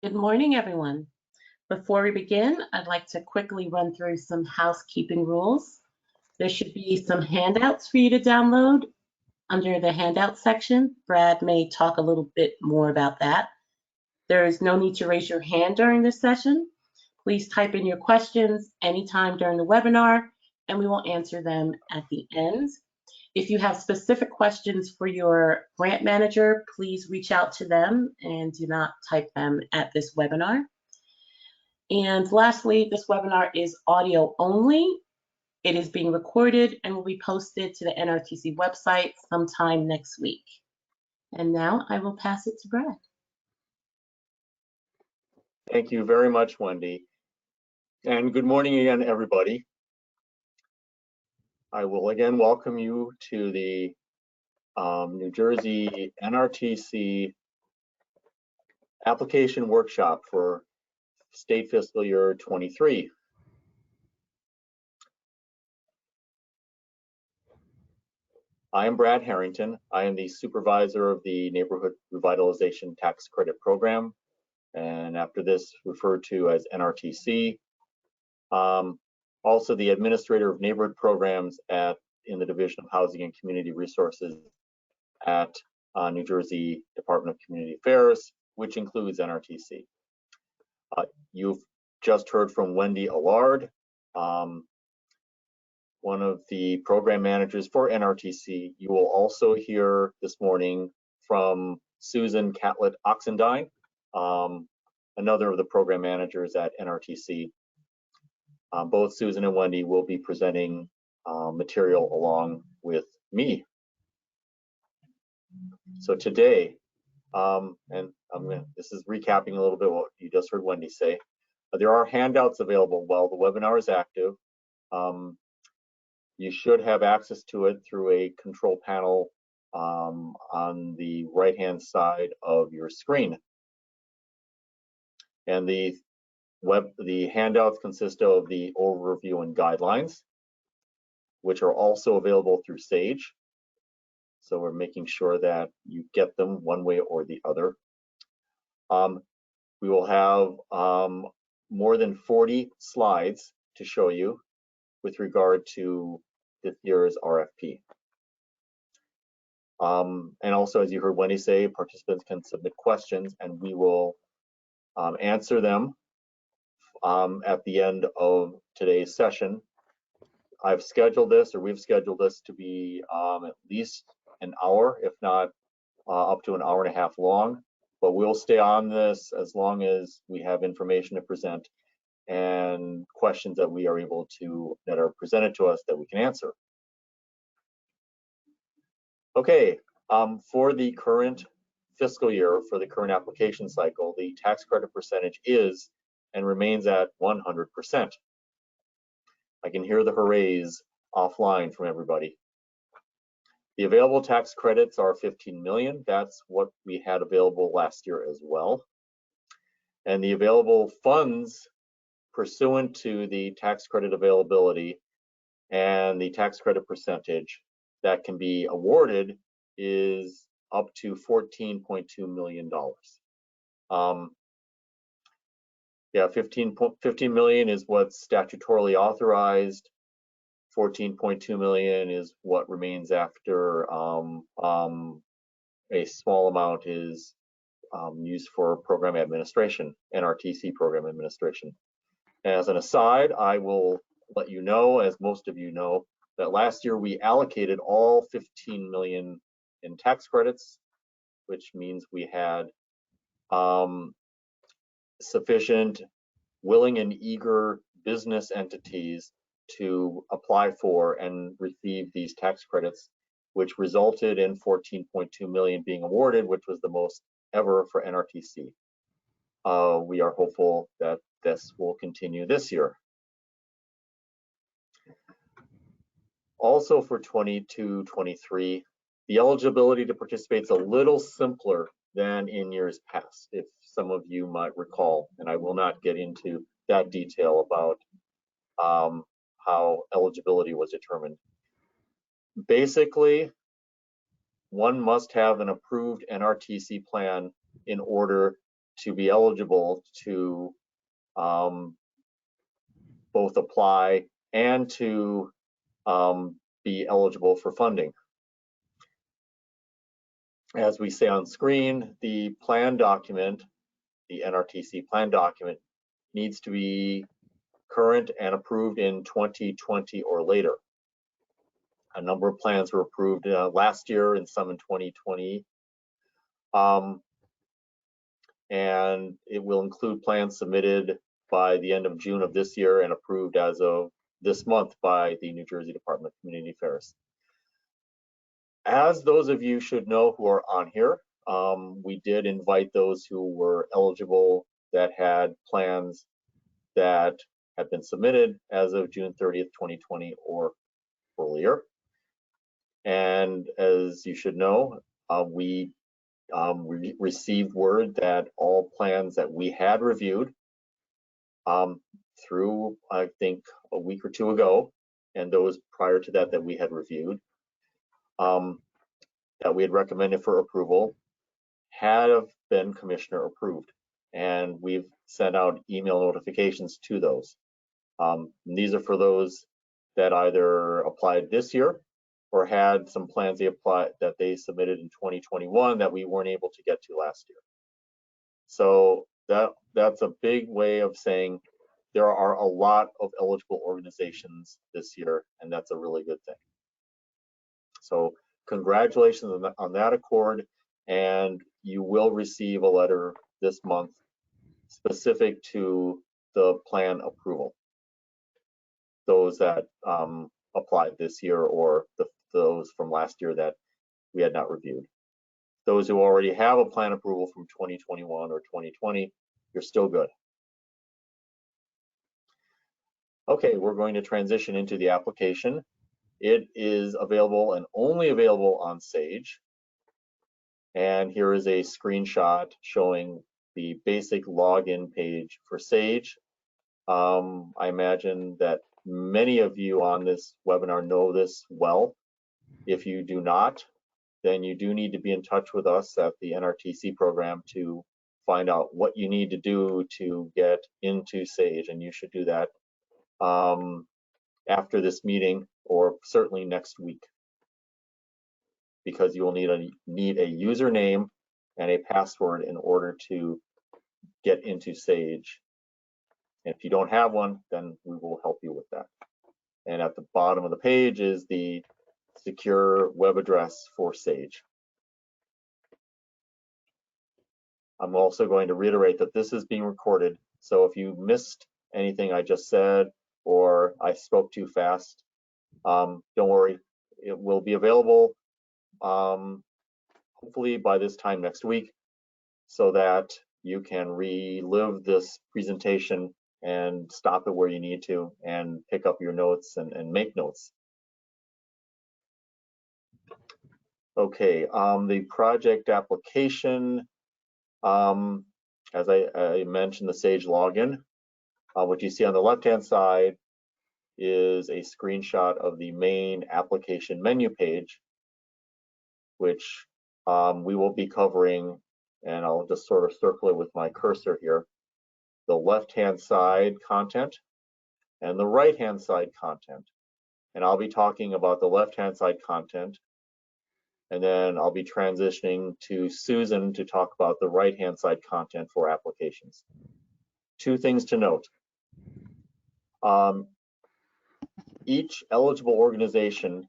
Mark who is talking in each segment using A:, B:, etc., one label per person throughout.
A: Good morning, everyone. Before we begin, I'd like to quickly run through some housekeeping rules. There should be some handouts for you to download. Under the handout section, Brad may talk a little bit more about that. There is no need to raise your hand during this session. Please type in your questions anytime during the webinar, and we will answer them at the end. If you have specific questions for your grant manager, please reach out to them and do not type them at this webinar. And lastly, this webinar is audio only. It is being recorded and will be posted to the NRTC website sometime next week. And now I will pass it to Brad.
B: Thank you very much, Wendy. And good morning again, everybody. I will again welcome you to the New Jersey NRTC application workshop for state fiscal year 23. I am Brad Harrington. I am the supervisor of the Neighborhood Revitalization Tax Credit Program, and after this referred to as NRTC. Also the administrator of neighborhood programs in the Division of Housing and Community Resources at New Jersey Department of Community Affairs, which includes NRTC. You've just heard from Wendy Allard, one of the program managers for NRTC. You will also hear this morning from Susan Catlett-Oxendine, another of the program managers at NRTC. Both Susan and Wendy will be presenting material along with me. So today, this is recapping a little bit what you just heard Wendy say. There are handouts available while the webinar is active. You should have access to it through a control panel on the right-hand side of your screen. And the handouts consist of the overview and guidelines, which are also available through Sage. So we're making sure that you get them one way or the other. We will have more than 40 slides to show you with regard to this year's RFP. And also, as you heard Wendy say, participants can submit questions and we will answer them at the end of today's session. We've scheduled this to be at least an hour, if not up to an hour and a half long, but we'll stay on this as long as we have information to present and questions that we are able to, that are presented to us that we can answer. Okay, for the current fiscal year, for the current application cycle, the tax credit percentage is and remains at 100%. I can hear the hoorays offline from everybody. The available tax credits are 15 million. That's what we had available last year as well. And the available funds pursuant to the tax credit availability and the tax credit percentage that can be awarded is up to $14.2 million. Yeah, 15 million is what's statutorily authorized. 14.2 million is what remains after a small amount is used for program administration, NRTC program administration. As an aside, I will let you know, as most of you know, that last year we allocated all 15 million in tax credits, which means we had sufficient willing and eager business entities to apply for and receive these tax credits, which resulted in 14.2 million being awarded, which was the most ever for NRTC. We are hopeful that this will continue this year. Also for 22-23, the eligibility to participate is a little simpler than in years past, if some of you might recall, and I will not get into that detail about how eligibility was determined. Basically, one must have an approved NRTC plan in order to be eligible to both apply and to be eligible for funding. As we say on screen, the plan document, the NRTC plan document, needs to be current and approved in 2020 or later. A number of plans were approved last year and some in 2020. And it will include plans submitted by the end of June of this year and approved as of this month by the New Jersey Department of Community Affairs. As those of you should know who are on here, we did invite those who were eligible that had plans that had been submitted as of June 30th, 2020 or earlier. And as you should know, we received word that all plans that we had reviewed through, I think, a week or two ago, and those prior to that that we had reviewed, that we had recommended for approval, have been commissioner approved. And we've sent out email notifications to those. These are for those that either applied this year or had some plans that they submitted in 2021 that we weren't able to get to last year. So that's a big way of saying there are a lot of eligible organizations this year, and that's a really good thing. So congratulations on that accord, and you will receive a letter this month specific to the plan approval. Those that applied this year or those from last year that we had not reviewed. Those who already have a plan approval from 2021 or 2020, you're still good. Okay, we're going to transition into the application. It is available and only available on Sage. And here is a screenshot showing the basic login page for Sage. I imagine that many of you on this webinar know this well. If you do not, then you do need to be in touch with us at the NRTC program to find out what you need to do to get into Sage, and you should do that after this meeting or certainly next week, because you will need a username and a password in order to get into Sage. And if you don't have one, then we will help you with that. And at the bottom of the page is the secure web address for Sage. I'm also going to reiterate that this is being recorded, so if you missed anything I just said or I spoke too fast, don't worry, it will be available hopefully by this time next week, so that you can relive this presentation and stop it where you need to and pick up your notes and make notes. Okay, the project application, as I mentioned, the Sage login. What you see on the left-hand side is a screenshot of the main application menu page, which we will be covering, and I'll just sort of circle it with my cursor here. The left-hand side content and the right-hand side content. And I'll be talking about the left-hand side content, and then I'll be transitioning to Susan to talk about the right-hand side content for applications. Two things to note. Each eligible organization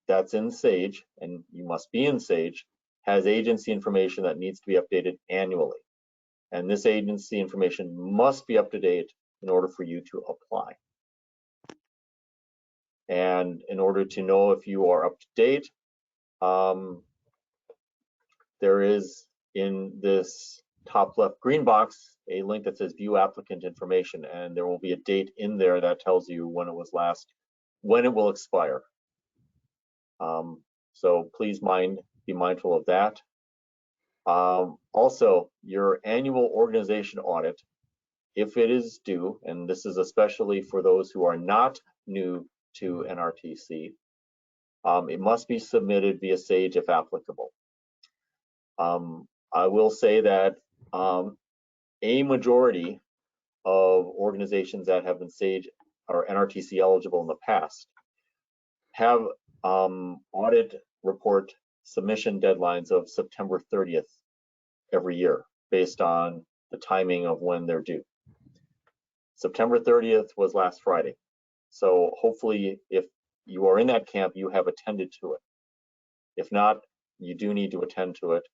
B: that's in Sage, and you must be in Sage, has agency information that needs to be updated annually. And this agency information must be up to date in order for you to apply. And in order to know if you are up to date, there is in this top left green box a link that says view applicant information, and there will be a date in there that tells you when it was when it will expire. So please be mindful of that. Also, your annual organization audit, if it is due, and this is especially for those who are not new to NRTC, it must be submitted via Sage if applicable. I will say that A majority of organizations that have been SAGE or NRTC eligible in the past have audit report submission deadlines of September 30th every year based on the timing of when they're due. September 30th was last Friday. So hopefully if you are in that camp, you have attended to it. If not, you do need to attend to it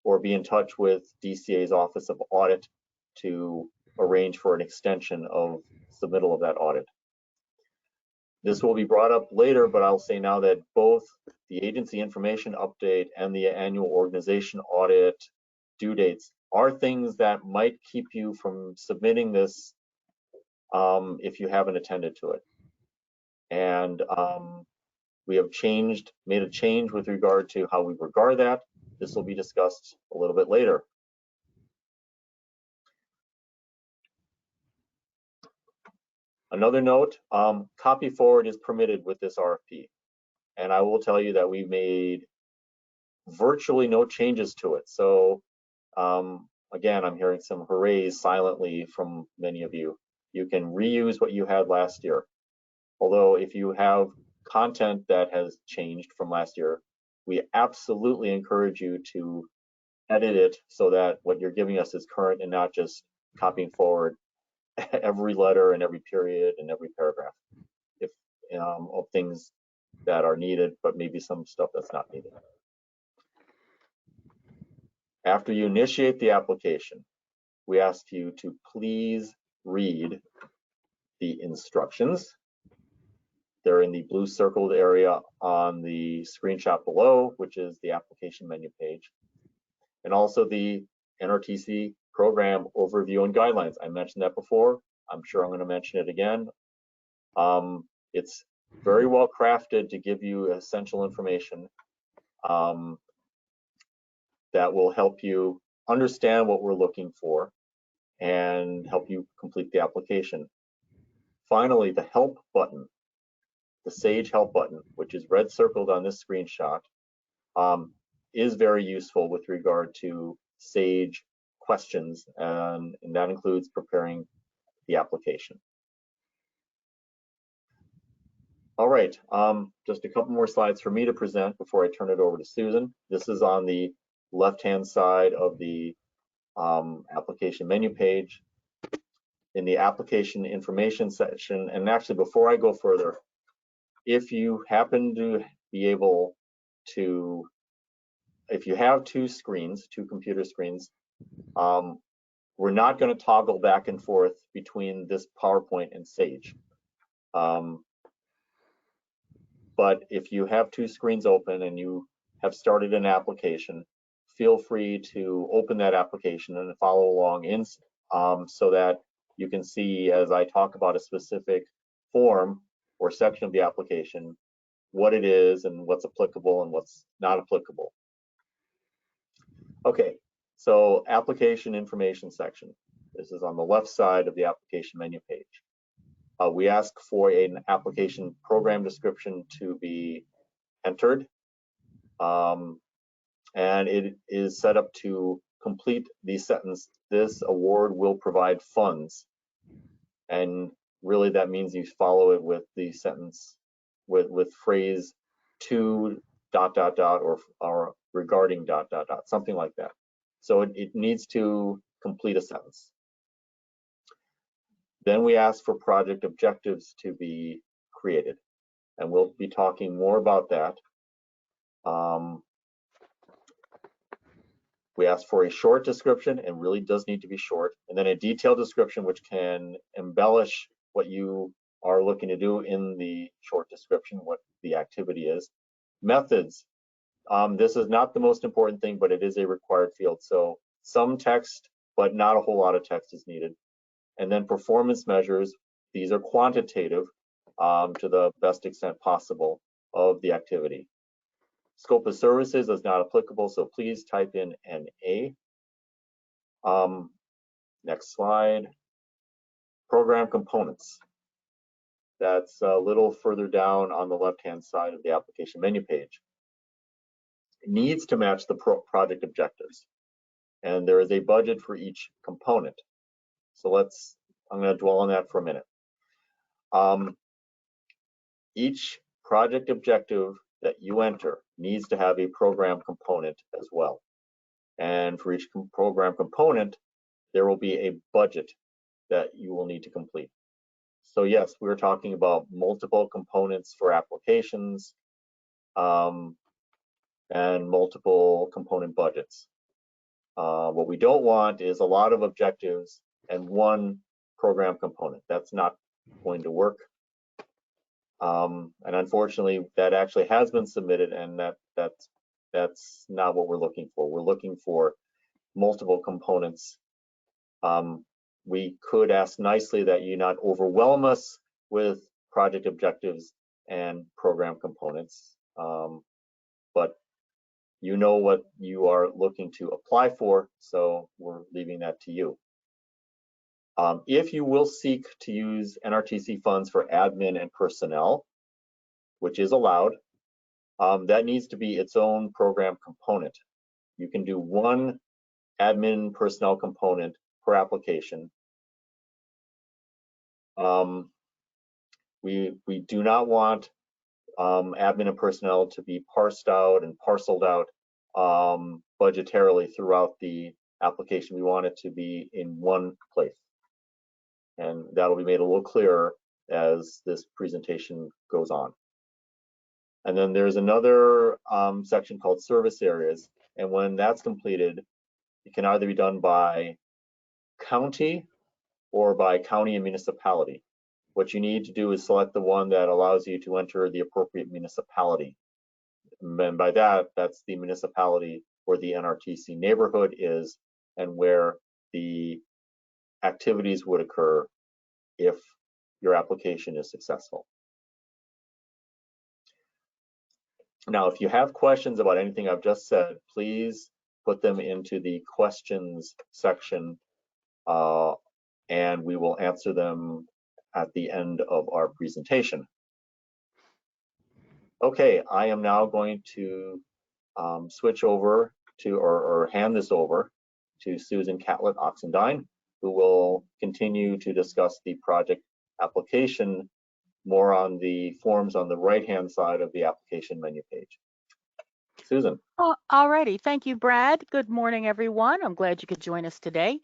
B: or be in touch with DCA's Office of Audit to arrange for an extension of submittal of that audit. This will be brought up later, but I'll say now that both the agency information update and the annual organization audit due dates are things that might keep you from submitting this if you haven't attended to it. And we have made a change with regard to how we regard that. This will be discussed a little bit later. Another note, copy forward is permitted with this RFP. And I will tell you that we made virtually no changes to it. So again, I'm hearing some hoorays silently from many of you. You can reuse what you had last year. Although if you have content that has changed from last year, we absolutely encourage you to edit it so that what you're giving us is current and not just copying forward every letter and every period and every paragraph of things that are needed, but maybe some stuff that's not needed. After you initiate the application, we ask you to please read the instructions. They're in the blue circled area on the screenshot below, which is the application menu page, and also the NRTC program overview and guidelines. I mentioned that before. I'm sure I'm going to mention it again. It's very well crafted to give you essential information that will help you understand what we're looking for and help you complete the application. Finally, the help button, the SAGE help button, which is red circled on this screenshot, is very useful with regard to SAGE questions, and that includes preparing the application. All right, just a couple more slides for me to present before I turn it over to Susan. This is on the left-hand side of the application menu page. In the application information section, and actually before I go further, if you happen to be able to, if you have two computer screens, we're not going to toggle back and forth between this PowerPoint and SAGE. But if you have two screens open and you have started an application, feel free to open that application and follow along in so that you can see as I talk about a specific form or section of the application, what it is and what's applicable and what's not applicable. Okay, so application information section. This is on the left side of the application menu page. We ask for an application program description to be entered. And it is set up to complete the sentence, "This award will provide funds." And really that means you follow it with the sentence with phrase to ... or regarding ... something like that. So it needs to complete a sentence. Then we ask for project objectives to be created, and we'll be talking more about that. We ask for a short description, and really does need to be short, and then a detailed description which can embellish what you are looking to do in the short description, what the activity is. Methods. This is not the most important thing, but it is a required field. So some text, but not a whole lot of text is needed. And then performance measures. These are quantitative to the best extent possible of the activity. Scope of services is not applicable, so please type in NA. Next slide. Program components. That's a little further down on the left-hand side of the application menu page. It needs to match the project objectives. and there is a budget for each component. So I'm going to dwell on that for a minute. Each project objective that you enter needs to have a program component as well. And for each program component, there will be a budget that you will need to complete. So yes, we're talking about multiple components for applications and multiple component budgets. What we don't want is a lot of objectives and one program component. That's not going to work. And unfortunately, that actually has been submitted, and that's not what we're looking for. We're looking for multiple components. We could ask nicely that you not overwhelm us with project objectives and program components, but you know what you are looking to apply for, so we're leaving that to you. If you will seek to use NRTC funds for admin and personnel, which is allowed, that needs to be its own program component. You can do one admin personnel component per application. We do not want admin and personnel to be parsed out and parceled out budgetarily throughout the application. We want it to be in one place. And that'll be made a little clearer as this presentation goes on. And then there's another section called service areas. And when that's completed, it can either be done by county or by county and municipality. What you need to do is select the one that allows you to enter the appropriate municipality. And by that, that's the municipality where the NRTC neighborhood is and where the activities would occur if your application is successful. Now, if you have questions about anything I've just said, please put them into the questions section and we will answer them at the end of our presentation. Okay, I am now going to switch over to, or hand this over to Susan Catlett-Oxendine, who will continue to discuss the project application more on the forms on the right-hand side of the application menu page. Susan.
C: All righty. Thank you, Brad. Good morning, everyone. I'm glad you could join us today.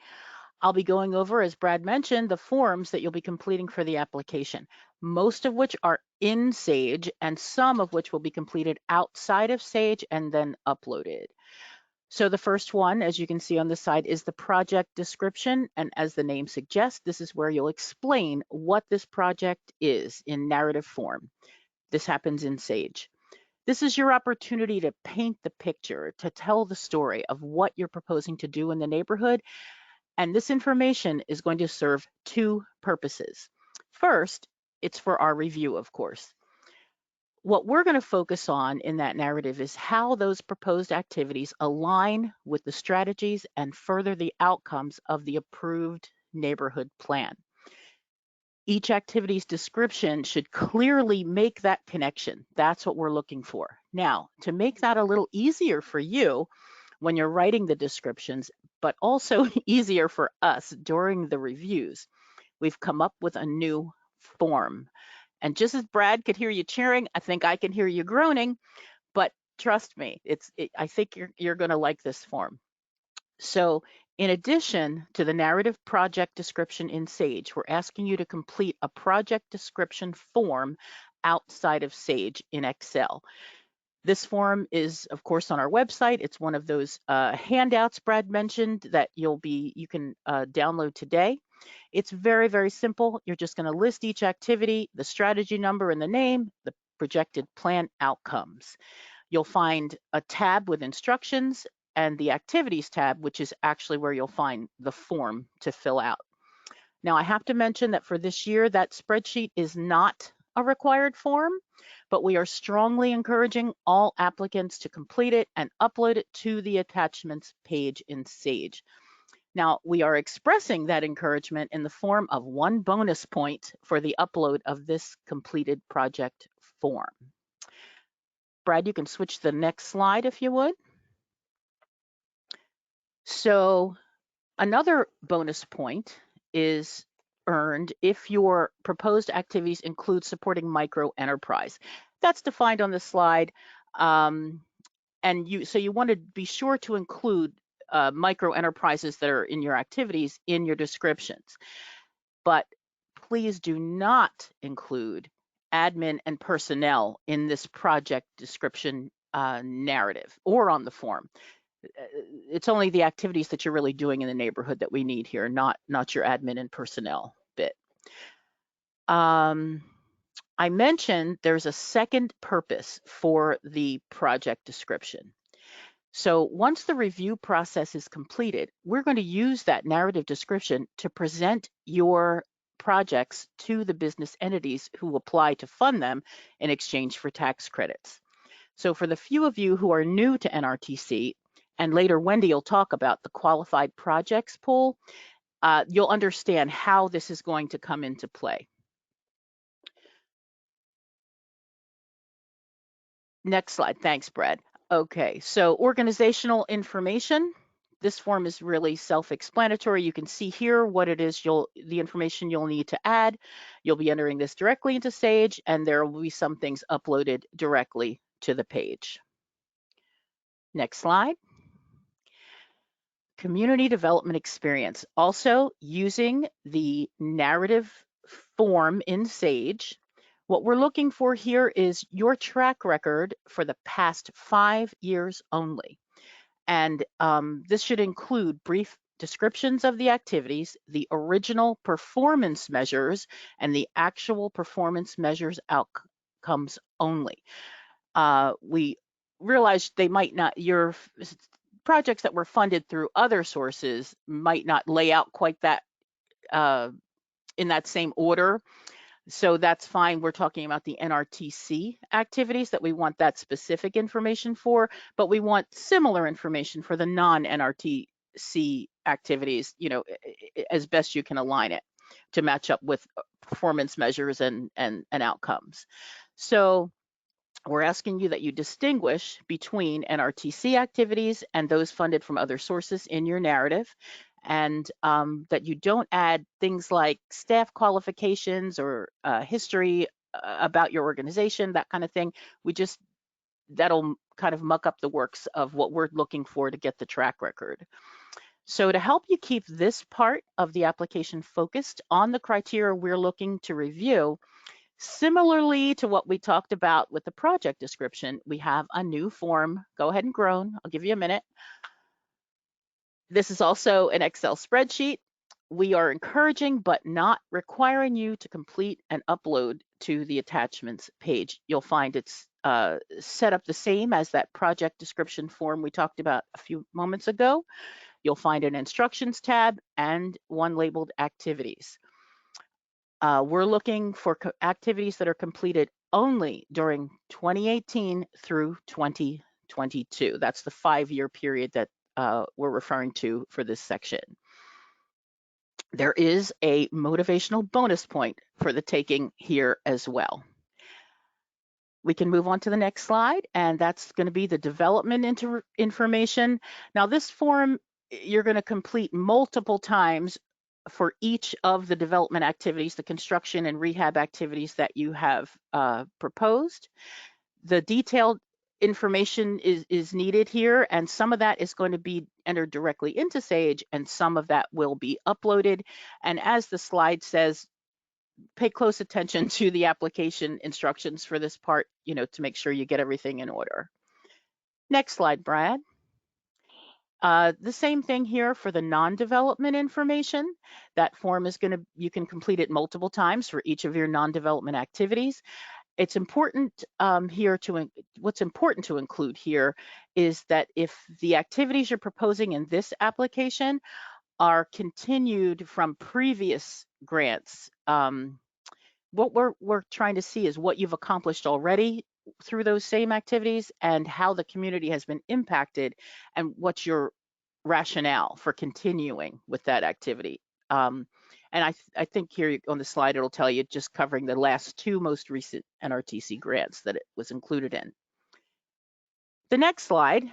C: I'll be going over, as Brad mentioned, the forms that you'll be completing for the application, most of which are in Sage and some of which will be completed outside of Sage and then uploaded. So the first one, as you can see on the side, is the project description. And as the name suggests, this is where you'll explain what this project is in narrative form. This happens in Sage. This is your opportunity to paint the picture, to tell the story of what you're proposing to do in the neighborhood. And this information is going to serve two purposes. First, it's for our review, of course. What we're going to focus on in that narrative is how those proposed activities align with the strategies and further the outcomes of the approved neighborhood plan. Each activity's description should clearly make that connection. That's what we're looking for. Now, to make that a little easier for you when you're writing the descriptions, but also easier for us during the reviews, we've come up with a new form. And just as Brad could hear you cheering, I think I can hear you groaning, but trust me, I think you're going to like this form. So in addition to the narrative project description in Sage, we're asking you to complete a project description form outside of Sage in Excel. This form is, of course, on our website. It's one of those handouts Brad mentioned that you can download today. It's very, very simple. You're just going to list each activity, the strategy number and the name, the projected plan outcomes. You'll find a tab with instructions and the activities tab, which is actually where you'll find the form to fill out. Now, I have to mention that for this year, that spreadsheet is not a required form, but we are strongly encouraging all applicants to complete it and upload it to the attachments page in Sage. Now, we are expressing that encouragement in the form of 1 bonus point for the upload of this completed project form. Brad, you can switch to the next slide if you would. So another bonus point is earned if your proposed activities include supporting micro enterprise. That's defined on the slide. And you want to be sure to include micro enterprises that are in your activities in your descriptions. But please do not include admin and personnel in this project description narrative or on the form. It's only the activities that you're really doing in the neighborhood that we need here, not your admin and personnel bit. I mentioned there's a second purpose for the project description. So once the review process is completed, we're going to use that narrative description to present your projects to the business entities who apply to fund them in exchange for tax credits. So for the few of you who are new to NRTC, and later Wendy will talk about the qualified projects pool, you'll understand how this is going to come into play. Next slide. Thanks, Brad. Okay, so organizational information. This form is really self-explanatory. You can see here what it is the information you'll need to add. You'll be entering this directly into Sage, and there will be some things uploaded directly to the page. Next slide. Community development experience. Also using the narrative form in Sage. What we're looking for here is your track record for the past 5 years only. And this should include brief descriptions of the activities, the original performance measures, and the actual performance measures outcomes only. We realized they might not, your projects that were funded through other sources might not lay out quite that in that same order. So that's fine. We're talking about the NRTC activities that we want that specific information for, but we want similar information for the non-NRTC activities, as best you can align it to match up with performance measures and outcomes. So we're asking you that you distinguish between NRTC activities and those funded from other sources in your narrative, and that you don't add things like staff qualifications or history about your organization, that kind of thing. That'll kind of muck up the works of what we're looking for to get the track record. So to help you keep this part of the application focused on the criteria we're looking to review, similarly to what we talked about with the project description, we have a new form. Go ahead and groan. I'll give you a minute. This is also an Excel spreadsheet. We are encouraging but not requiring you to complete and upload to the attachments page. You'll find it's set up the same as that project description form we talked about a few moments ago. You'll find an instructions tab and one labeled activities. We're looking for activities that are completed only during 2018 through 2022. That's the 5-year period that we're referring to for this section. There is a motivational bonus point for the taking here as well. We can move on to the next slide, and that's going to be the development information. Now, this form you're going to complete multiple times for each of the development activities, the construction and rehab activities that you have proposed. The detailed information is needed here, and some of that is going to be entered directly into Sage, and some of that will be uploaded. And as the slide says, pay close attention to the application instructions for this part, to make sure you get everything in order. Next slide, Brad. The same thing here for the non-development information. That form is you can complete it multiple times for each of your non-development activities. It's important what's important to include here is that if the activities you're proposing in this application are continued from previous grants, what we're trying to see is what you've accomplished already through those same activities and how the community has been impacted and what's your rationale for continuing with that activity. And I think here on the slide, it'll tell you just covering the last 2 most recent NRTC grants that it was included in. The next slide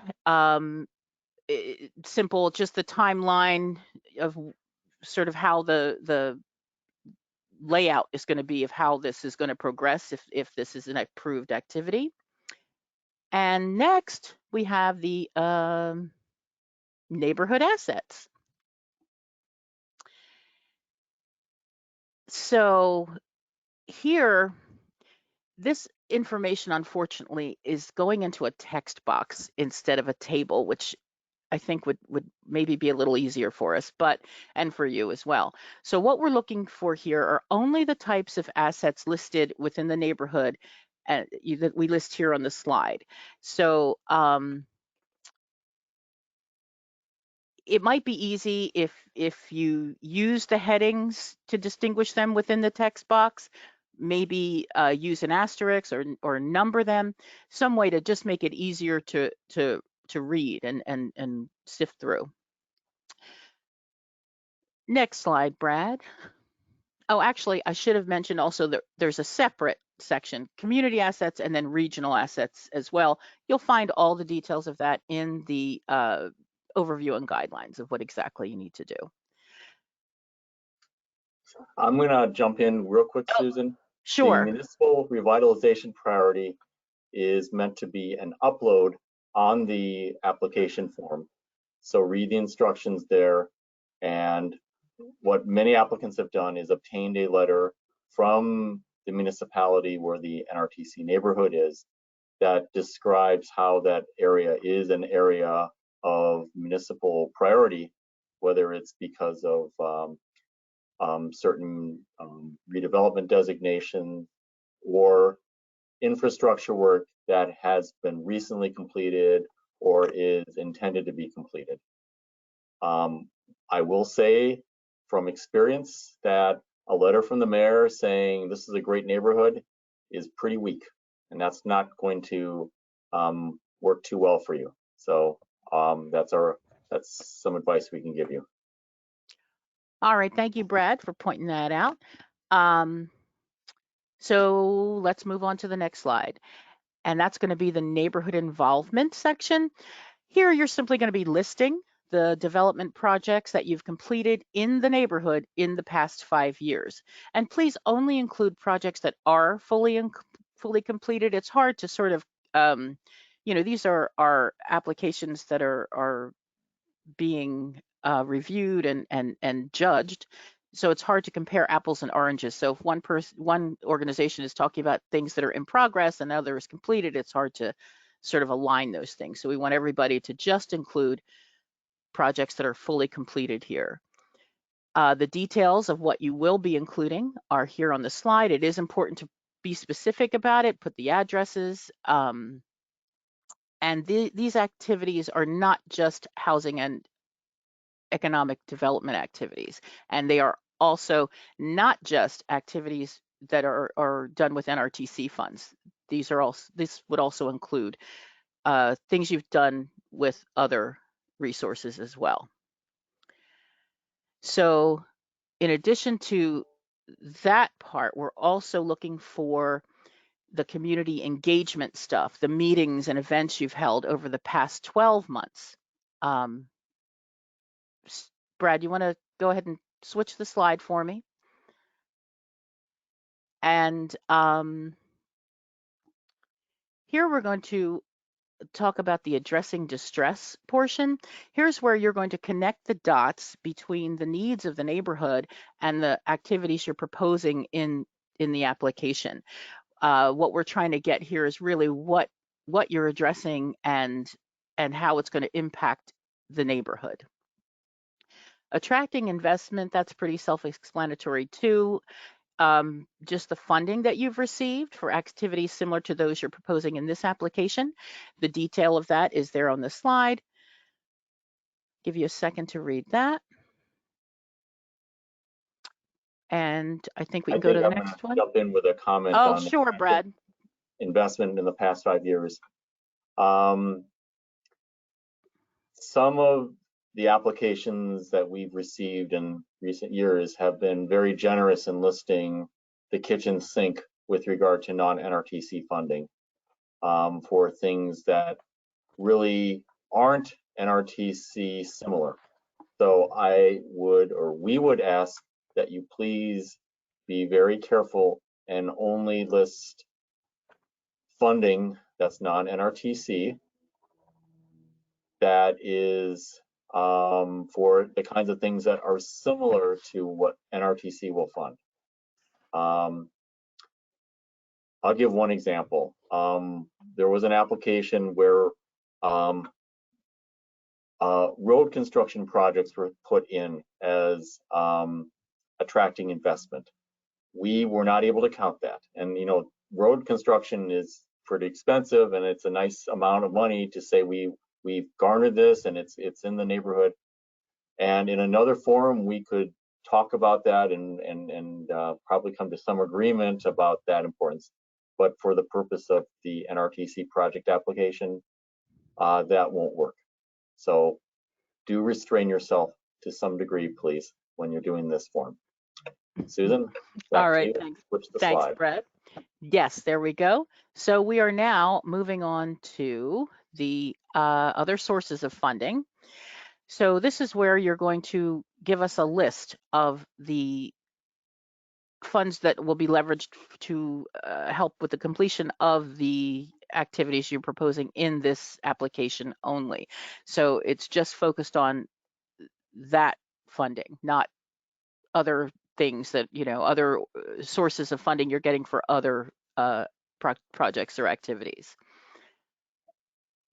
C: simple, just the timeline of sort of how the layout is going to be of how this is going to progress if this is an approved activity. And next we have the neighborhood assets. So here, this information unfortunately is going into a text box instead of a table, which I think would maybe be a little easier for us, and for you as well. So what we're looking for here are only the types of assets listed within the neighborhood that we list here on the slide. So it might be easy if you use the headings to distinguish them within the text box, maybe use an asterisk or number them, some way to just make it easier to read and sift through. Next slide, Brad. Oh, actually, I should have mentioned also that there's a separate section, community assets and then regional assets as well. You'll find all the details of that in the overview and guidelines of what exactly you need to do.
B: I'm gonna jump in real quick, Susan.
C: Sure.
B: The municipal revitalization priority is meant to be an upload on the application form. So read the instructions there. And what many applicants have done is obtained a letter from the municipality where the NRTC neighborhood is that describes how that area is an area of municipal priority, whether it's because of certain redevelopment designation or infrastructure work that has been recently completed or is intended to be completed. I will say from experience that a letter from the mayor saying this is a great neighborhood is pretty weak, and that's not going to work too well for you. So that's some advice we can give you.
C: All right, thank you, Brad, for pointing that out. So let's move on to the next slide. And that's going to be the neighborhood involvement section. Here, you're simply going to be listing the development projects that you've completed in the neighborhood in the past 5 years. And please only include projects that are fully completed. It's hard to sort of, these are applications that are being reviewed and judged. So it's hard to compare apples and oranges. So if one organization is talking about things that are in progress and another is completed, it's hard to sort of align those things. So we want everybody to just include projects that are fully completed here. The details of what you will be including are here on the slide. It is important to be specific about it, put the addresses, and these activities are not just housing and economic development activities, and they are also not just activities that are done with NRTC funds. This would also include things you've done with other resources as well. So in addition to that part, we're also looking for the community engagement stuff, the meetings and events you've held over the past 12 months. Brad, you want to go ahead and switch the slide for me? And here we're going to talk about the addressing distress portion. Here's where you're going to connect the dots between the needs of the neighborhood and the activities you're proposing in the application. What we're trying to get here is really what you're addressing and how it's going to impact the neighborhood. Attracting investment, that's pretty self-explanatory too. Just the funding that you've received for activities similar to those you're proposing in this application. The detail of that is there on the slide. Give you a second to read that. And I think we can go to the next one.
B: Jump in with a comment
C: on
B: sure,
C: Brad.
B: Investment in the past 5 years. Some of the applications that we've received in recent years have been very generous in listing the kitchen sink with regard to non-NRTC funding for things that really aren't NRTC similar. So we would ask that you please be very careful and only list funding that's non-NRTC that is for the kinds of things that are similar to what NRTC will fund. I'll give one example. There was an application where road construction projects were put in as attracting investment. We were not able to count that. And you know, road construction is pretty expensive, and it's a nice amount of money to say we've garnered this and it's in the neighborhood. And in another forum, we could talk about that and probably come to some agreement about that importance. But for the purpose of the NRTC project application, that won't work. So do restrain yourself to some degree, please, when you're doing this form. Susan?
C: All right, thanks. Thanks,
B: slide.
C: Brett. Yes, there we go. So we are now moving on to the other sources of funding. So this is where you're going to give us a list of the funds that will be leveraged to help with the completion of the activities you're proposing in this application only. So it's just focused on that funding, not other things that, you know, other sources of funding you're getting for other projects or activities.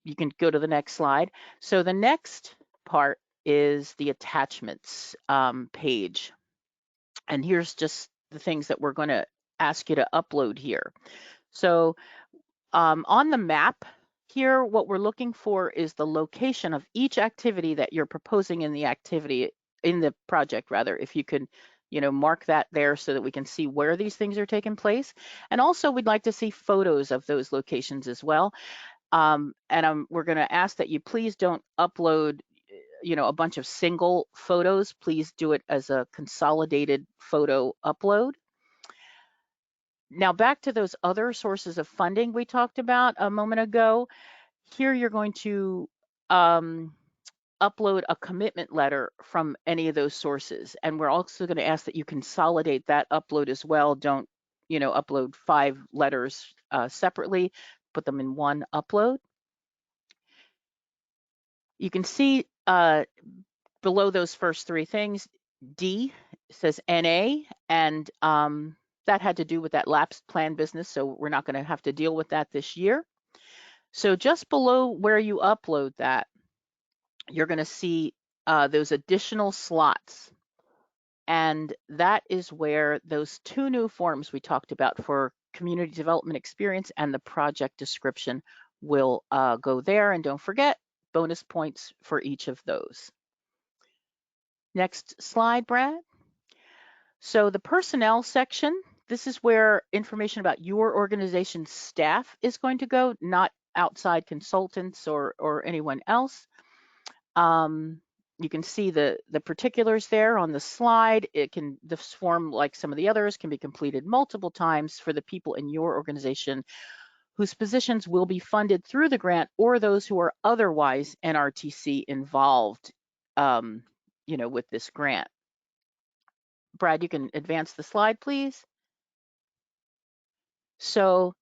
C: You can go to the next slide. So the next part is the attachments page. And here's just the things that we're going to ask you to upload here. So on the map here, what we're looking for is the location of each activity that you're proposing in the project rather. If you could, you know, mark that there so that we can see where these things are taking place. And also we'd like to see photos of those locations as well. We're going to ask that you please don't upload, you know, a bunch of single photos. Please do it as a consolidated photo upload. Now back to those other sources of funding we talked about a moment ago. Here you're going to upload a commitment letter from any of those sources. And we're also going to ask that you consolidate that upload as well. Don't, you know, upload 5 letters separately, put them in one upload. You can see below those first 3 things, D says NA, and that had to do with that lapsed plan business, so we're not going to have to deal with that this year. So just below where you upload that, you're going to see those additional slots. And that is where those 2 new forms we talked about for community development experience and the project description will go there. And don't forget, bonus points for each of those. Next slide, Brad. So the personnel section, this is where information about your organization's staff is going to go, not outside consultants or anyone else. You can see the particulars there on the slide. This form, like some of the others, can be completed multiple times for the people in your organization whose positions will be funded through the grant or those who are otherwise NRTC involved, you know, with this grant. Brad, you can advance the slide, please. So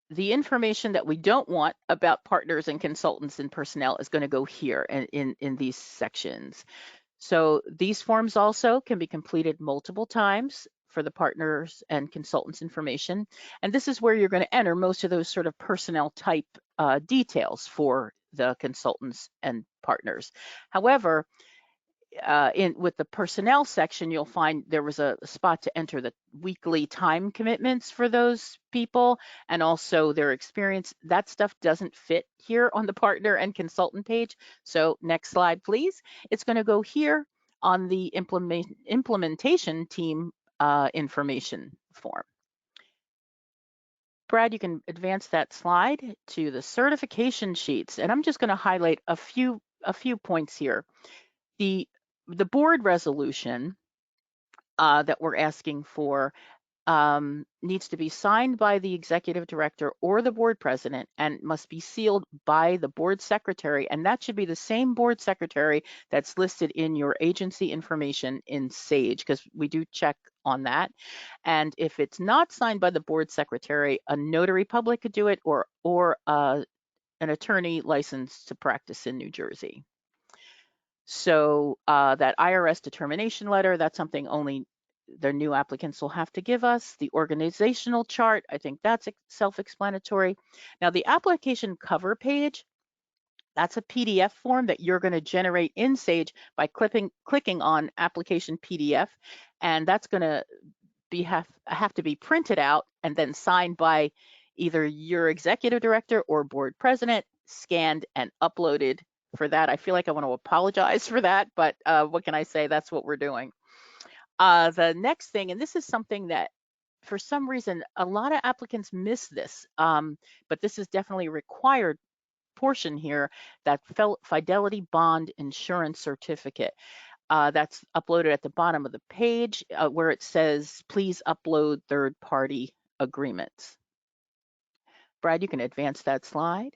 C: the information that we don't want about partners and consultants and personnel is going to go here in these sections. So these forms also can be completed multiple times for the partners and consultants information. And this is where you're going to enter most of those sort of personnel type details for the consultants and partners. However, with the personnel section, you'll find there was a spot to enter the weekly time commitments for those people and also their experience. That stuff doesn't fit here on the partner and consultant page. So next slide, please. It's going to go here on the implementation team information form. Brad, you can advance that slide to the certification sheets. And I'm just going to highlight a few points here. The board resolution that we're asking for needs to be signed by the executive director or the board president and must be sealed by the board secretary. And that should be the same board secretary that's listed in your agency information in SAGE, because we do check on that. And if it's not signed by the board secretary, a notary public could do it, or an attorney licensed to practice in New Jersey. So that IRS determination letter, that's something only the new applicants will have to give us. The organizational chart, I think that's self-explanatory. Now the application cover page, that's a PDF form that you're going to generate in Sage by clicking on application PDF, and that's going to have to be printed out and then signed by either your executive director or board president, scanned and uploaded. For that, I feel like I want to apologize for that, but what can I say? That's what we're doing. The next thing, and this is something that for some reason a lot of applicants miss this, but this is definitely a required portion here, that Fidelity bond insurance certificate. That's uploaded at the bottom of the page where it says, please upload third-party agreements. Brad, you can advance that slide.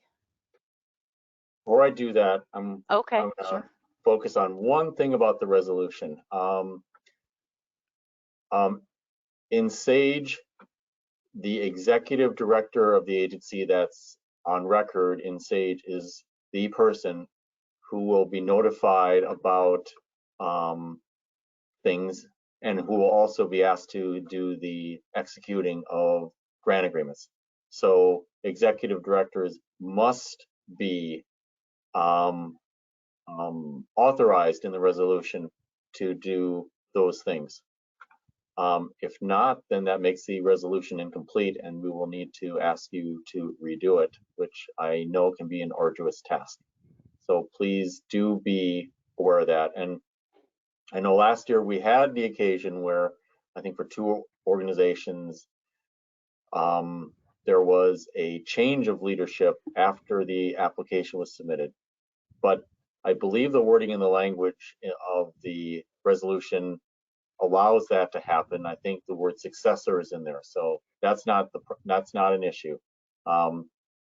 B: Before I do that, I'm
C: Okay,
B: gonna
C: sure.
B: focus on one thing about the resolution. In SAGE, the executive director of the agency that's on record in SAGE is the person who will be notified about things, and who will also be asked to do the executing of grant agreements. So executive directors must be authorized in the resolution to do those things. If not, then that makes the resolution incomplete, and we will need to ask you to redo it, which I know can be an arduous task. So please do be aware of that. And I know last year we had the occasion where I think for two organizations, there was a change of leadership after the application was submitted. But I believe the wording in the language of the resolution allows that to happen. I think the word successor is in there, so that's not an issue.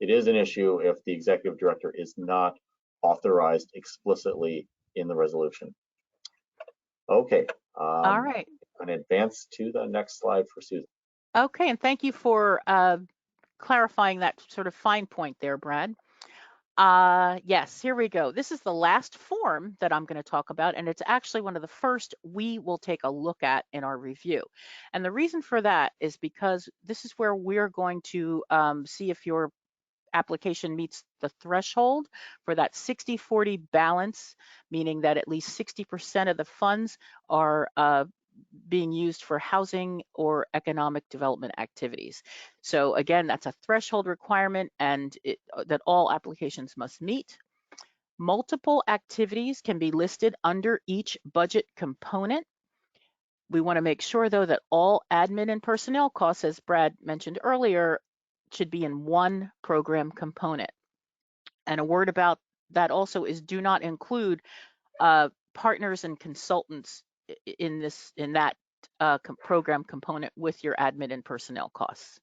B: It is an issue if the executive director is not authorized explicitly in the resolution. Okay.
C: All right.
B: I'm going to advance to the next slide for Susan.
C: Okay, and thank you for clarifying that sort of fine point there, Brad. Yes, here we go. This is the last form that I'm going to talk about, and it's actually one of the first we will take a look at in our review. And the reason for that is because this is where we're going to see if your application meets the threshold for that 60-40 balance, meaning that at least 60% of the funds are being used for housing or economic development activities. So again, that's a threshold requirement, and that all applications must meet. Multiple activities can be listed under each budget component. We want to make sure, though, that all admin and personnel costs, as Brad mentioned earlier, should be in one program component. And a word about that also is do not include partners and consultants in that program component with your admin and personnel costs.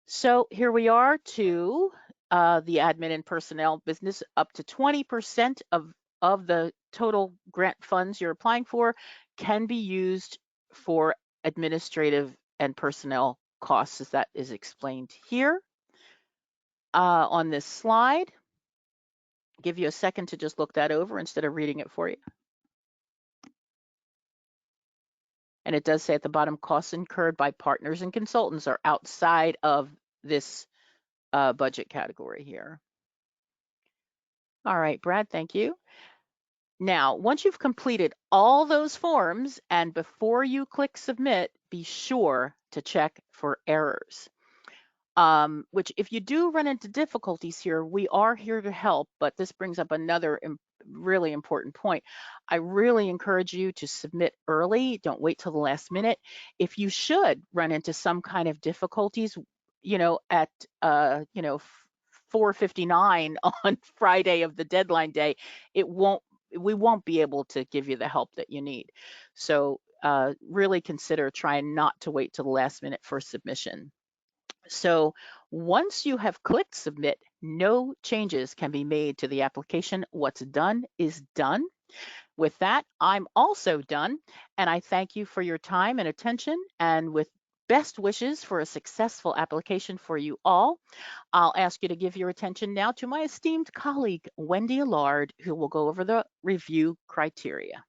C: So here we are to the admin and personnel business. Up to 20% of the total grant funds you're applying for can be used for administrative and personnel costs, as that is explained here on this slide. Give you a second to just look that over instead of reading it for you. And it does say at the bottom, costs incurred by partners and consultants are outside of this budget category here. All right, Brad, thank you. Now, once you've completed all those forms and before you click submit, be sure to check for errors. Which if you do run into difficulties here, we are here to help, but this brings up another really important point. I really encourage you to submit early. Don't wait till the last minute. If you should run into some kind of difficulties, at 4:59 on Friday of the deadline day, we won't be able to give you the help that you need. So really consider trying not to wait till the last minute for submission. So once you have clicked submit, no changes can be made to the application. What's done is done. With that, I'm also done, and I thank you for your time and attention, and with best wishes for a successful application for you all, I'll ask you to give your attention now to my esteemed colleague, Wendy Allard, who will go over the review criteria.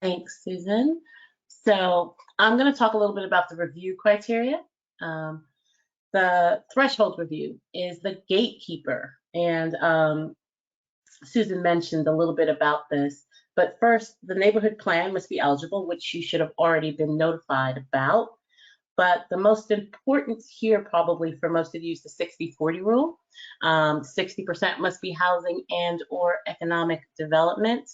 A: Thanks, Susan. So I'm going to talk a little bit about the review criteria. The threshold review is the gatekeeper, and Susan mentioned a little bit about this. But first, the neighborhood plan must be eligible, which you should have already been notified about. But the most important here probably for most of you is the 60-40 rule. 60% must be housing and or economic development.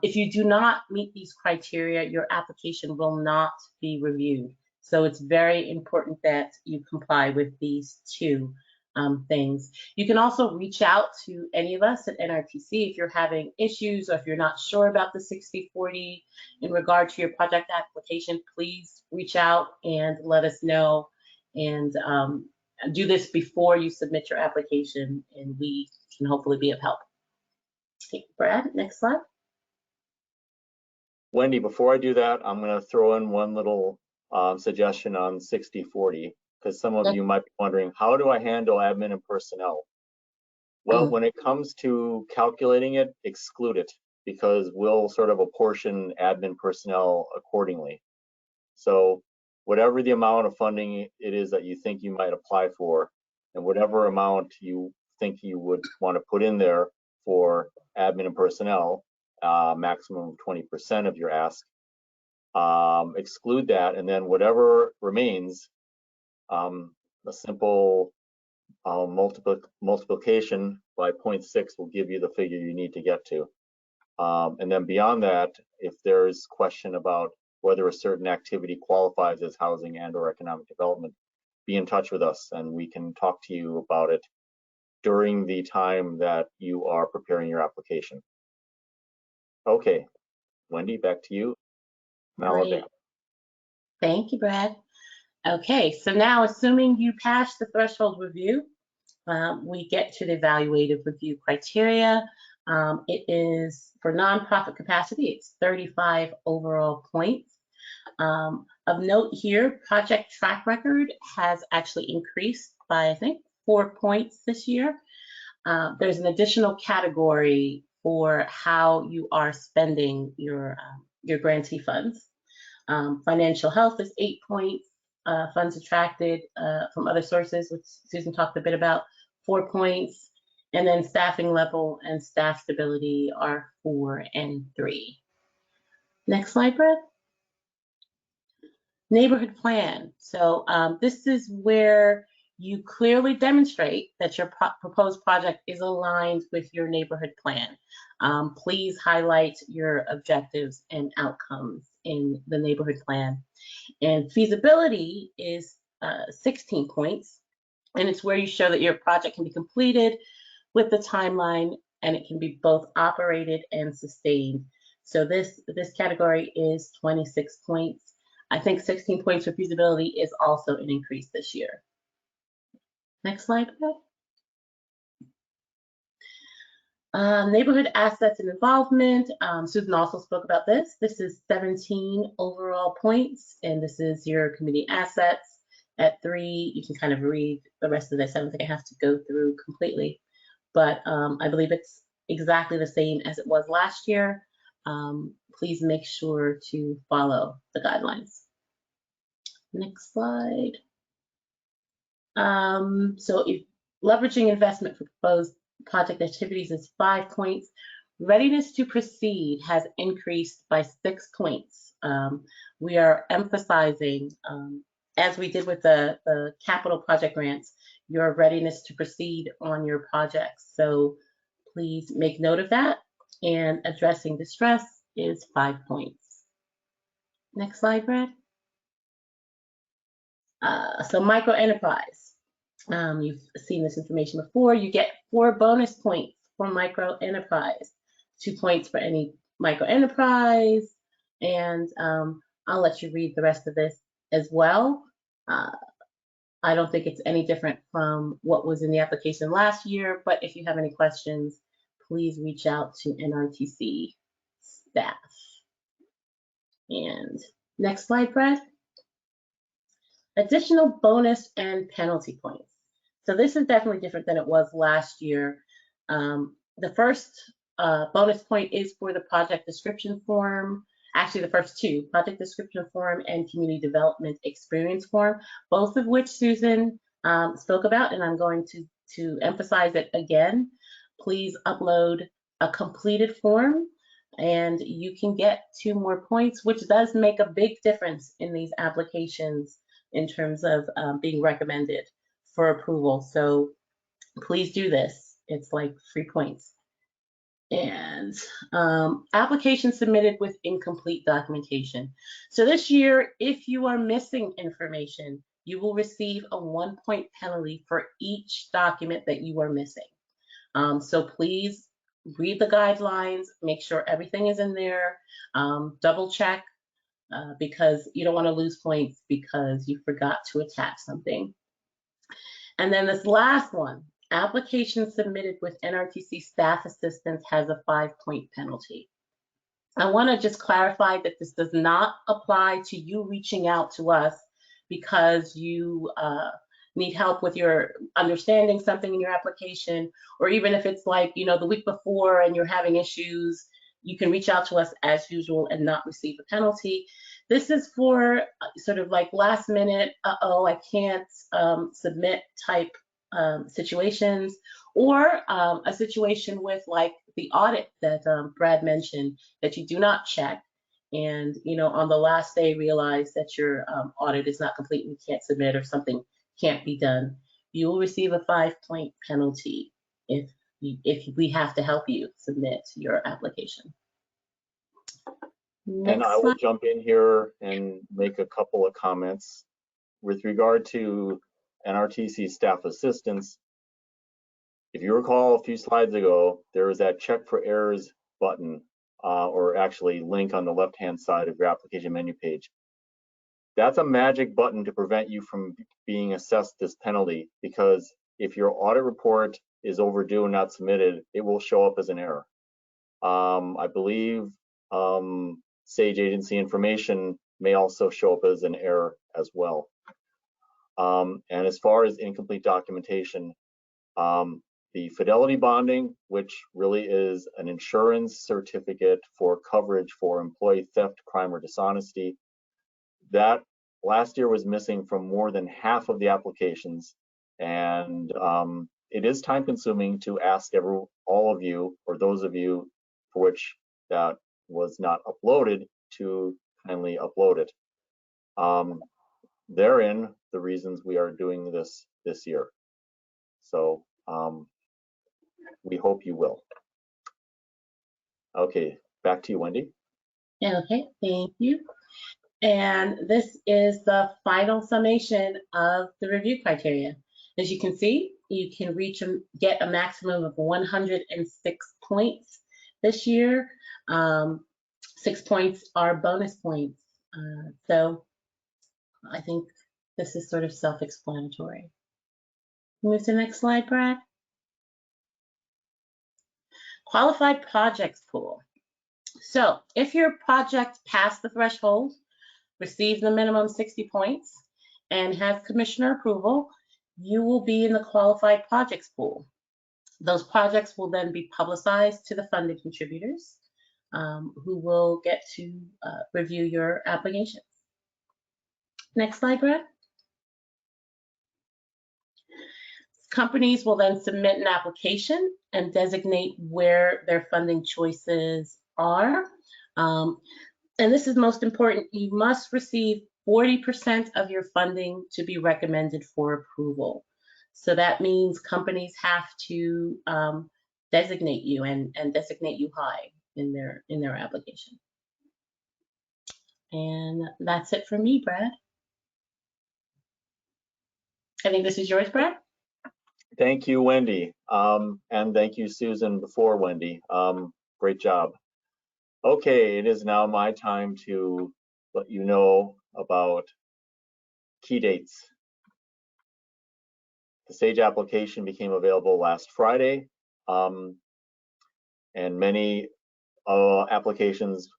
A: If you do not meet these criteria, your application will not be reviewed. So it's very important that you comply with these two things. You can also reach out to any of us at NRTC if you're having issues or if you're not sure about the 60-40 in regard to your project application. Please reach out and let us know, and do this before you submit your application, and we can hopefully be of help. Okay, Brad, next slide.
B: Wendy, before I do that, I'm going to throw in one little suggestion on 60-40, because some of you might be wondering, how do I handle admin and personnel? Well, when it comes to calculating it, exclude it, because we'll sort of apportion admin personnel accordingly. So whatever the amount of funding it is that you think you might apply for, and whatever amount you think you would want to put in there for admin and personnel, maximum of 20% of your ask, exclude that, and then whatever remains, a simple multiplication by 0.6 will give you the figure you need to get to. And then beyond that, if there's question about whether a certain activity qualifies as housing and or economic development, be in touch with us and we can talk to you about it during the time that you are preparing your application. Okay, Wendy, back to you.
A: Great. Thank you, Brad. Okay, so now assuming you pass the threshold review, we get to the evaluative review criteria. It is for nonprofit capacity, it's 35 overall points. Of note here, project track record has actually increased by, I think, 4 points this year. There's an additional category for how you are spending your grantee funds. Financial health is 8 points. Funds attracted from other sources, which Susan talked a bit about, 4 points. And then staffing level and staff stability are 4 and 3. Next slide, Brett. Neighborhood plan. So this is where you clearly demonstrate that your proposed project is aligned with your neighborhood plan. Please highlight your objectives and outcomes in the neighborhood plan. And feasibility is 16 points, and it's where you show that your project can be completed with the timeline, and it can be both operated and sustained. So this category is 26 points. I think 16 points for feasibility is also an increase this year. Next slide, please. Neighborhood assets and involvement. Susan also spoke about this. This is 17 overall points, and this is your community assets. At 3, you can kind of read the rest of this. I don't think I have to go through completely, but I believe it's exactly the same as it was last year. Please make sure to follow the guidelines. Next slide. So if leveraging investment for proposed project activities is 5 points. Readiness to proceed has increased by 6 points. We are emphasizing, as we did with the capital project grants, your readiness to proceed on your projects. So please make note of that. And addressing distress is 5 points. Next slide, Brad. So micro enterprise. You've seen this information before. You get 4 bonus points for micro enterprise, 2 points for any micro enterprise, and I'll let you read the rest of this as well. I don't think it's any different from what was in the application last year, but if you have any questions, please reach out to NRTC staff. And next slide, Brad. Additional bonus and penalty points. So this is definitely different than it was last year. The first bonus point is for the project description form. Actually, the first two, project description form and community development experience form, both of which Susan spoke about, and I'm going to emphasize it again. Please upload a completed form and you can get 2 more points, which does make a big difference in these applications in terms of being recommended for approval. So please do this. It's like 3 points. And application submitted with incomplete documentation. So this year, if you are missing information, you will receive a 1-point penalty for each document that you are missing. So please read the guidelines, make sure everything is in there, double check, because you don't want to lose points because you forgot to attach something. And then this last one, application submitted with NRTC staff assistance has a 5-point penalty. I want to just clarify that this does not apply to you reaching out to us because you need help with your understanding something in your application, or even if it's like, you know, the week before and you're having issues, you can reach out to us as usual and not receive a penalty. This is for sort of like last minute, uh-oh, I can't submit type situations, or a situation with like the audit that Brad mentioned that you do not check, and you know on the last day realize that your audit is not complete and you can't submit, or something can't be done. You will receive a 5-point penalty if we have to help you submit your application.
B: And I will jump in here and make a couple of comments with regard to NRTC staff assistance. If you recall a few slides ago, there was that check for errors button, or actually link on the left-hand side of your application menu page. That's a magic button to prevent you from being assessed this penalty, because if your audit report is overdue and not submitted, it will show up as an error. I believe Sage agency information may also show up as an error as well. And as far as incomplete documentation, the Fidelity bonding, which really is an insurance certificate for coverage for employee theft, crime, or dishonesty, that last year was missing from more than half of the applications. And it is time consuming to ask all of you, or those of you for which that was not uploaded, to kindly upload it. Therein the reasons we are doing this year. So we hope you will. Okay, back to you, Wendy.
A: Okay, thank you. And this is the final summation of the review criteria. As you can see, you can get a maximum of 106 points this year. 6 points are bonus points. So I think this is sort of self-explanatory. Move to the next slide, Brad. Qualified projects pool. So if your project passed the threshold, received the minimum 60 points, and has commissioner approval, you will be in the qualified projects pool. Those projects will then be publicized to the funding contributors, who will get to review your applications. Next slide, Brad. Companies will then submit an application and designate where their funding choices are. And this is most important, you must receive 40% of your funding to be recommended for approval. So that means companies have to designate you and designate you high in their application. And that's it for me, Brad. I think this is yours, Brad.
B: Thank you, Wendy. And thank you, Susan, before Wendy. Great job. Okay, it is now my time to let you know about key dates. The Sage application became available last Friday, and many applications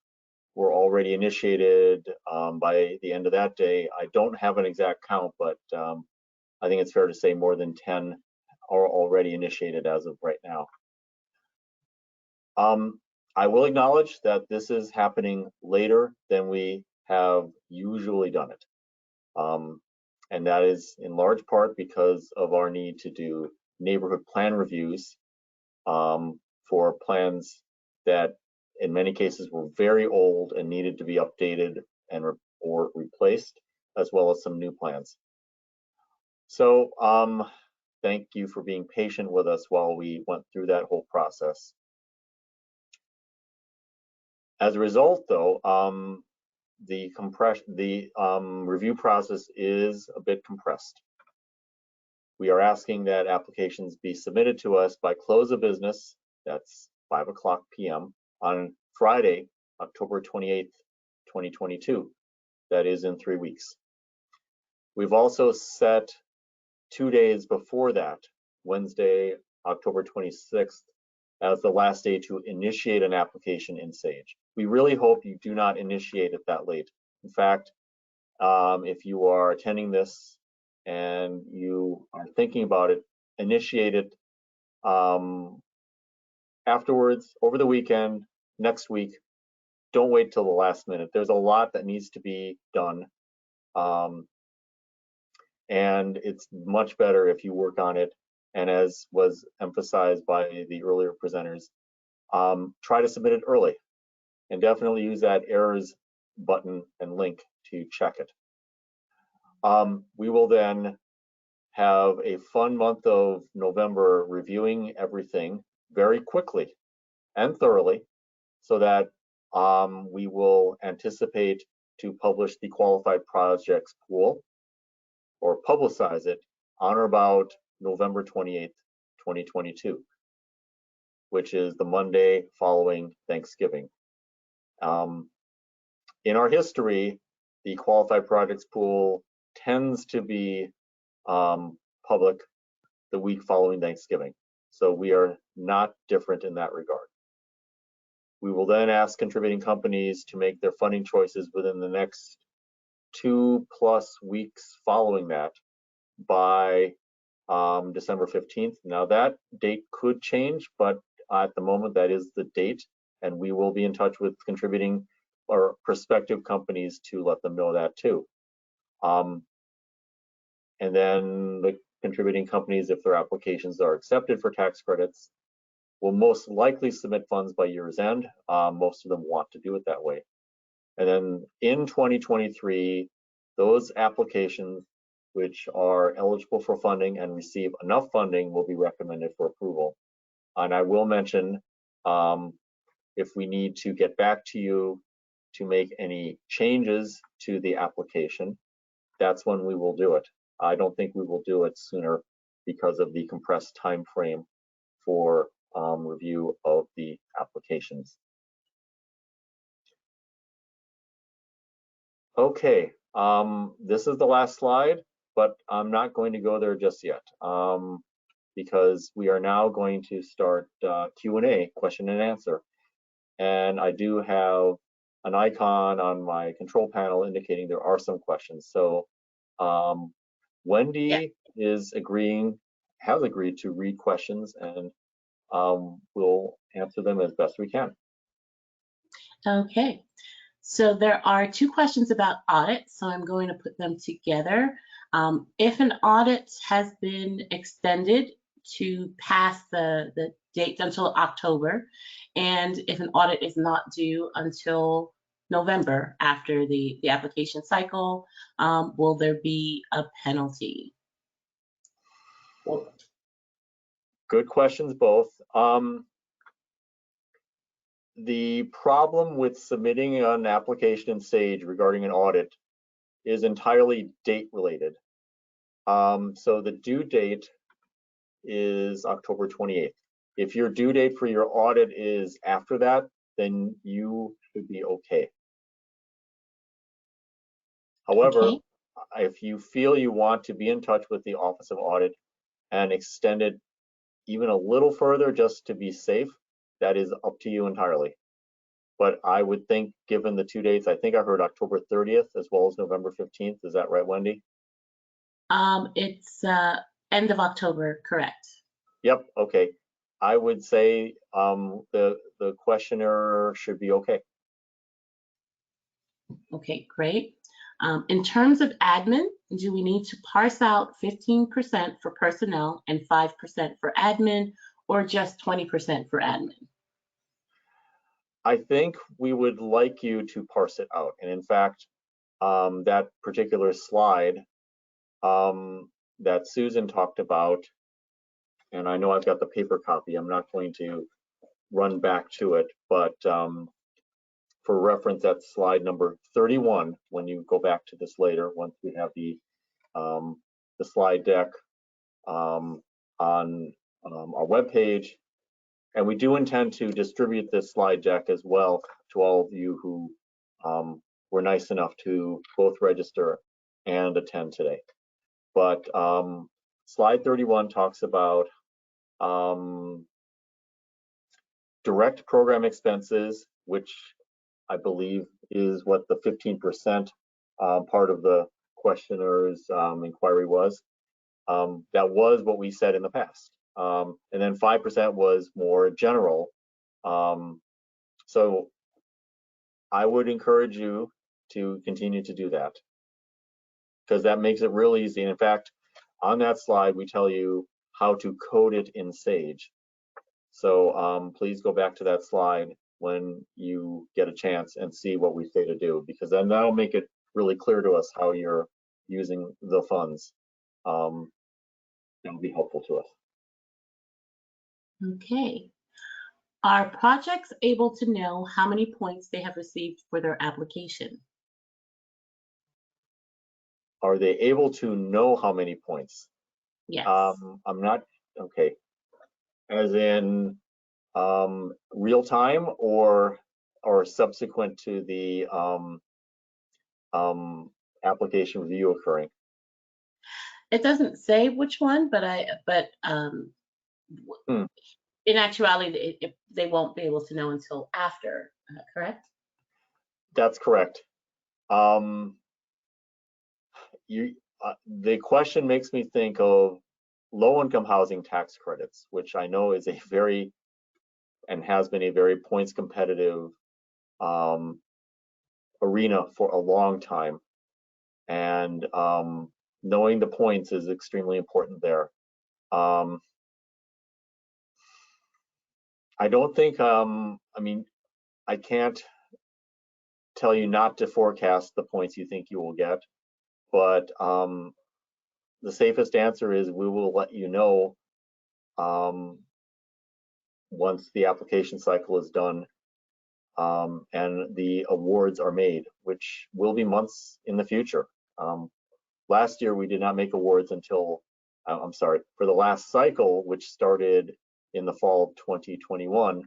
B: were already initiated by the end of that day. I don't have an exact count, but I think it's fair to say more than 10 are already initiated as of right now. I will acknowledge that this is happening later than we have usually done it. And that is in large part because of our need to do neighborhood plan reviews for plans that in many cases were very old and needed to be updated and or replaced, as well as some new plans. So thank you for being patient with us while we went through that whole process. As a result, though, the review process is a bit compressed. We are asking that applications be submitted to us by close of business, that's 5:00 p.m. on Friday, October 28th, 2022. That is in 3 weeks. We've also set 2 days before that, Wednesday, October 26th, as the last day to initiate an application in Sage. We really hope you do not initiate it that late. In fact, if you are attending this and you are thinking about it, initiate it afterwards, over the weekend, next week. Don't wait till the last minute. There's a lot that needs to be done. And it's much better if you work on it. And as was emphasized by the earlier presenters, try to submit it early and definitely use that errors button and link to check it. We will then have a fun month of November reviewing everything very quickly and thoroughly so that we will anticipate to publish the qualified projects pool or publicize it on or about November 28th, 2022, which is the Monday following Thanksgiving. In our history, the qualified projects pool tends to be public the week following Thanksgiving. So we are not different in that regard. We will then ask contributing companies to make their funding choices within the next 2+ weeks following that by December 15th. Now that date could change, but at the moment that is the date, and we will be in touch with contributing or prospective companies to let them know that too. And then the contributing companies, if their applications are accepted for tax credits, will most likely submit funds by year's end. Most of them want to do it that way. And then in 2023, those applications which are eligible for funding and receive enough funding will be recommended for approval. And I will mention, if we need to get back to you to make any changes to the application, that's when we will do it. I don't think we will do it sooner because of the compressed time frame for review of the applications. Okay, this is the last slide, but I'm not going to go there just yet because we are now going to start Q&A, question and answer. And I do have an icon on my control panel indicating there are some questions. So Wendy has agreed to read questions, and we'll answer them as best we can.
A: Okay, so there are 2 questions about audit, so I'm going to put them together. If an audit has been extended to pass the date until October, and if an audit is not due until November after the application cycle, will there be a penalty?
B: Good questions both. The problem with submitting an application in Sage regarding an audit is entirely date related. So the due date is October 28th. If your due date for your audit is after that, then you should be okay. However,
A: Okay.
B: if you feel you want to be in touch with the Office of Audit and extend it even a little further just to be safe, that is up to you entirely. But I would think, given the 2 dates, I think I heard October 30th as well as November 15th. Is that right, Wendy?
A: It's end of October, correct.
B: Yep, okay. I would say the questionnaire should be okay.
A: Okay, great. In terms of admin, do we need to parse out 15% for personnel and 5% for admin, or just 20% for admin?
B: I think we would like you to parse it out. And in fact, that particular slide that Susan talked about, and I know I've got the paper copy, I'm not going to run back to it, but for reference, that's slide number 31 when you go back to this later, once we have the slide deck on our webpage. And we do intend to distribute this slide deck as well to all of you who were nice enough to both register and attend today. But slide 31 talks about direct program expenses, which I believe is what the 15% part of the questionnaires inquiry was. That was what we said in the past. And then 5% was more general. So I would encourage you to continue to do that, because that makes it real easy. And in fact, on that slide, we tell you how to code it in Sage. So please go back to that slide when you get a chance and see what we say to do, because then that'll make it really clear to us how you're using the funds. That'll be helpful to us.
A: Okay. Are projects able to know how many points they have received for their application?
B: Are they able to know how many points?
A: Yes.
B: I'm not, okay. As in real time or subsequent to the application review occurring?
A: It doesn't say which one, but in actuality, they won't be able to know until after, correct?
B: That's correct. The question makes me think of low-income housing tax credits, which I know is a very, and has been a very points competitive arena for a long time. And knowing the points is extremely important there. I don't think, I mean, I can't tell you not to forecast the points you think you will get, but the safest answer is we will let you know once the application cycle is done and the awards are made, which will be months in the future. Last year, we did not make awards until, I'm sorry, for the last cycle, which started in the fall of 2021,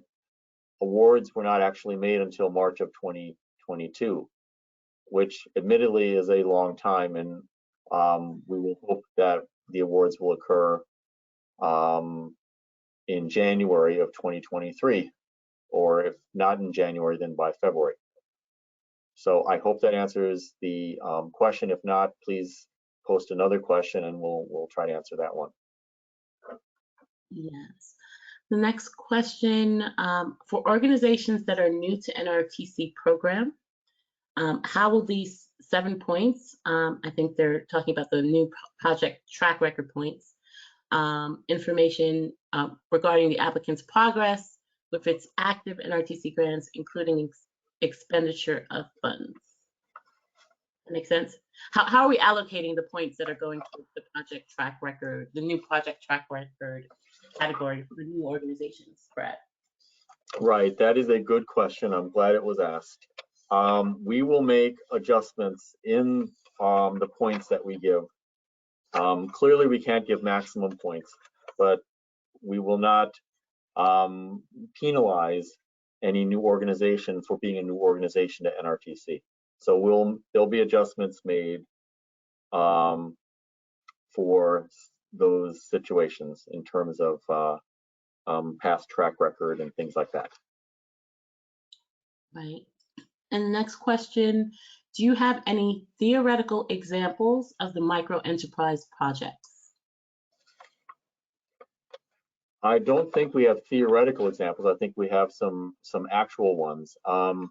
B: awards were not actually made until March of 2022, which admittedly is a long time, and we will hope that the awards will occur in January of 2023, or if not in January, then by February. So I hope that answers the question. If not, please post another question and we'll try to answer that one.
A: Yes. The next question, for organizations that are new to NRTC program, how will these 7 points, I think they're talking about the new project track record points, information regarding the applicant's progress with its active NRTC grants, including expenditure of funds. That makes sense? How are we allocating the points that are going to the project track record, the new project track record category for new organizations, Brad?
B: Right, that is a good question. I'm glad it was asked. We will make adjustments in the points that we give. Clearly, we can't give maximum points, but we will not penalize any new organization for being a new organization to NRTC. So there'll be adjustments made for those situations in terms of past track record and things like that.
A: Right. And the next question, do you have any theoretical examples of the micro enterprise projects?
B: I don't think we have theoretical examples. I think we have some actual ones. I'm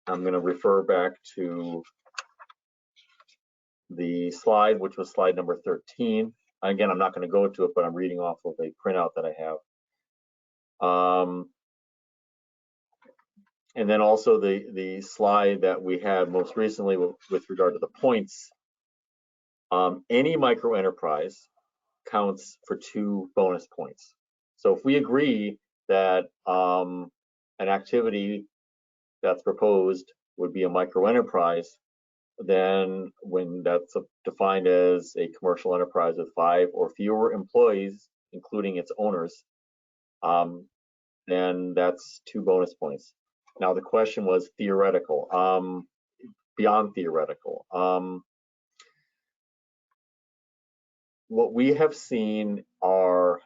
B: going to refer back to the slide, which was slide number 13. Again, I'm not going to go into it, but I'm reading off of a printout that I have. And then also the slide that we had most recently with regard to the points. Any micro enterprise counts for 2 bonus points. So if we agree that an activity that's proposed would be a micro enterprise, then when that's defined as a commercial enterprise with 5 or fewer employees, including its owners, then that's 2 bonus points. Now the question was theoretical, beyond theoretical. What we have seen are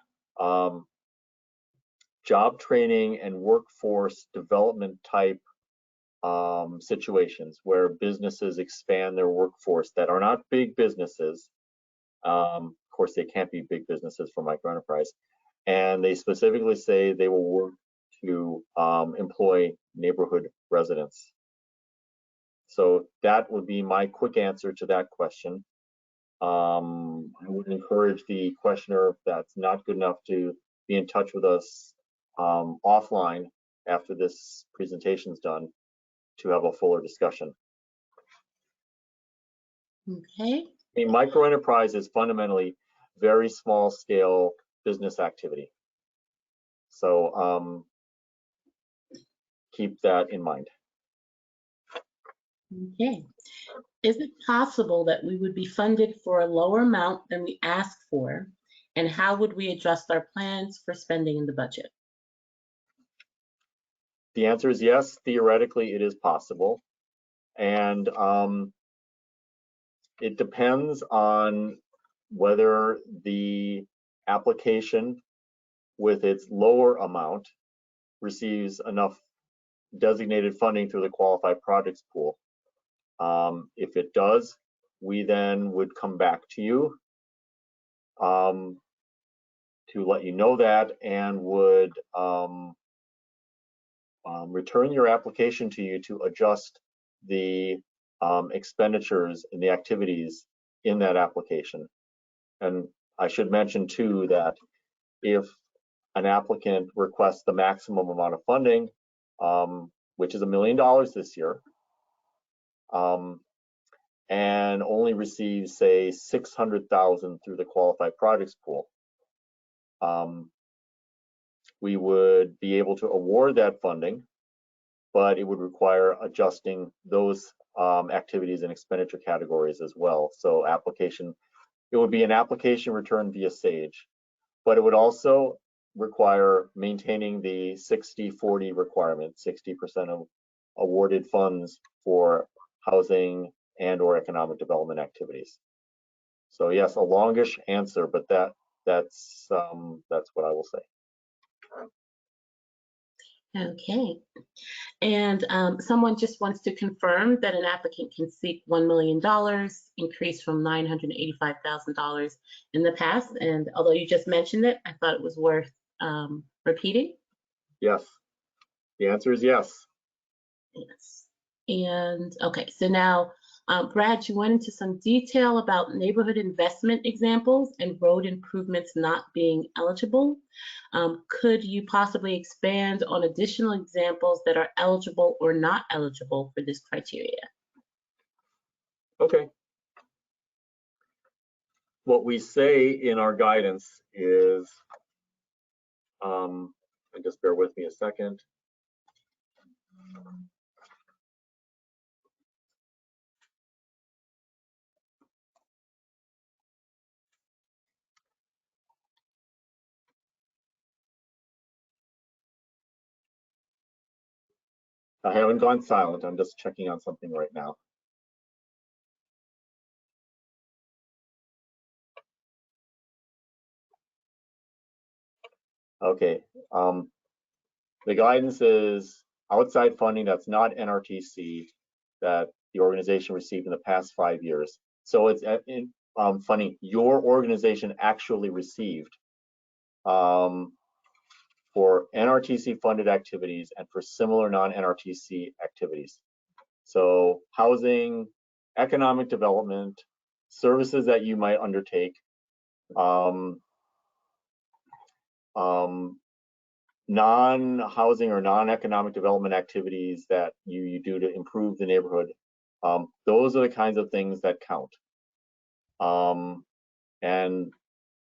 B: job training and workforce development type situations where businesses expand their workforce that are not big businesses. Of course, they can't be big businesses for microenterprise. And they specifically say they will work to employ neighborhood residents. So that would be my quick answer to that question. I would encourage the questioner, if that's not good enough, to be in touch with us offline after this presentation is done to have a fuller discussion.
A: Okay.
B: I mean, microenterprise is fundamentally very small scale business activity. So keep that in mind.
A: Okay. Is it possible that we would be funded for a lower amount than we asked for? And how would we adjust our plans for spending in the budget?
B: The answer is yes, theoretically it is possible. And it depends on whether the application with its lower amount receives enough designated funding through the qualified projects pool. If it does, we then would come back to you to let you know that, and would return your application to you to adjust the expenditures and the activities in that application. And I should mention too that if an applicant requests the maximum amount of funding, which is $1 million this year, and only receives, say, $600,000 through the qualified projects pool, we would be able to award that funding, but it would require adjusting those activities and expenditure categories as well. So it would be an application return via SAGE, but it would also require maintaining the 60-40 requirement, 60% of awarded funds for housing and or economic development activities. So yes, a longish answer, but that's what I will say.
A: Okay. And someone just wants to confirm that an applicant can seek $1 million, increase from $985,000 in the past. And although you just mentioned it, I thought it was worth repeating.
B: Yes, the answer is yes.
A: Yes. And okay, so now, Brad, you went into some detail about neighborhood investment examples and road improvements not being eligible. Could you possibly expand on additional examples that are eligible or not eligible for this criteria?
B: Okay. What we say in our guidance is, and just bear with me a second. I haven't gone silent. I'm just checking on something right now. Okay. The guidance is outside funding that's not NRTC that the organization received in the past 5 years. So it's funding your organization actually received for NRTC funded activities and for similar non-NRTC activities. So housing, economic development, services that you might undertake, non-housing or non-economic development activities that you do to improve the neighborhood. Those are the kinds of things that count. And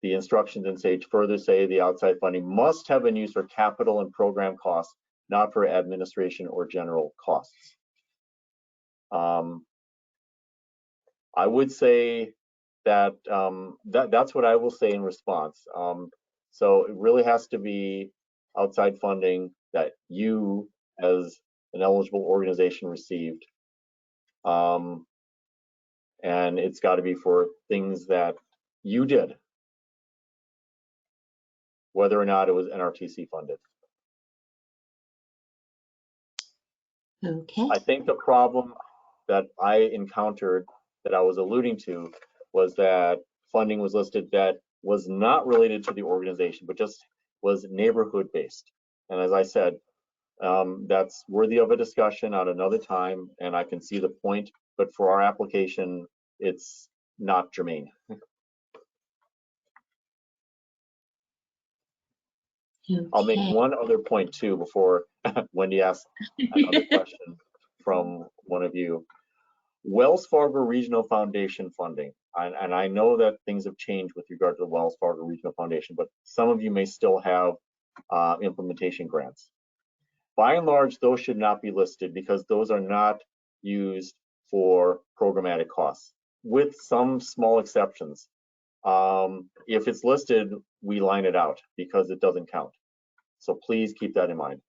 B: the instructions in SAGE further say the outside funding must have been used for capital and program costs, not for administration or general costs. I would say that, that's what I will say in response. So it really has to be outside funding that you as an eligible organization received. And it's got to be for things that you did, whether or not it was NRTC funded.
A: Okay.
B: I think the problem that I encountered that I was alluding to was that funding was listed that was not related to the organization, but just was neighborhood based. And as I said, that's worthy of a discussion at another time, and I can see the point, but for our application, it's not germane.
A: Okay.
B: I'll make one other point too before Wendy asks another question from one of you. Wells Fargo Regional Foundation funding, and I know that things have changed with regard to the Wells Fargo Regional Foundation, but some of you may still have implementation grants. By and large, those should not be listed because those are not used for programmatic costs, with some small exceptions. If it's listed, we line it out because it doesn't count. So please keep that in mind.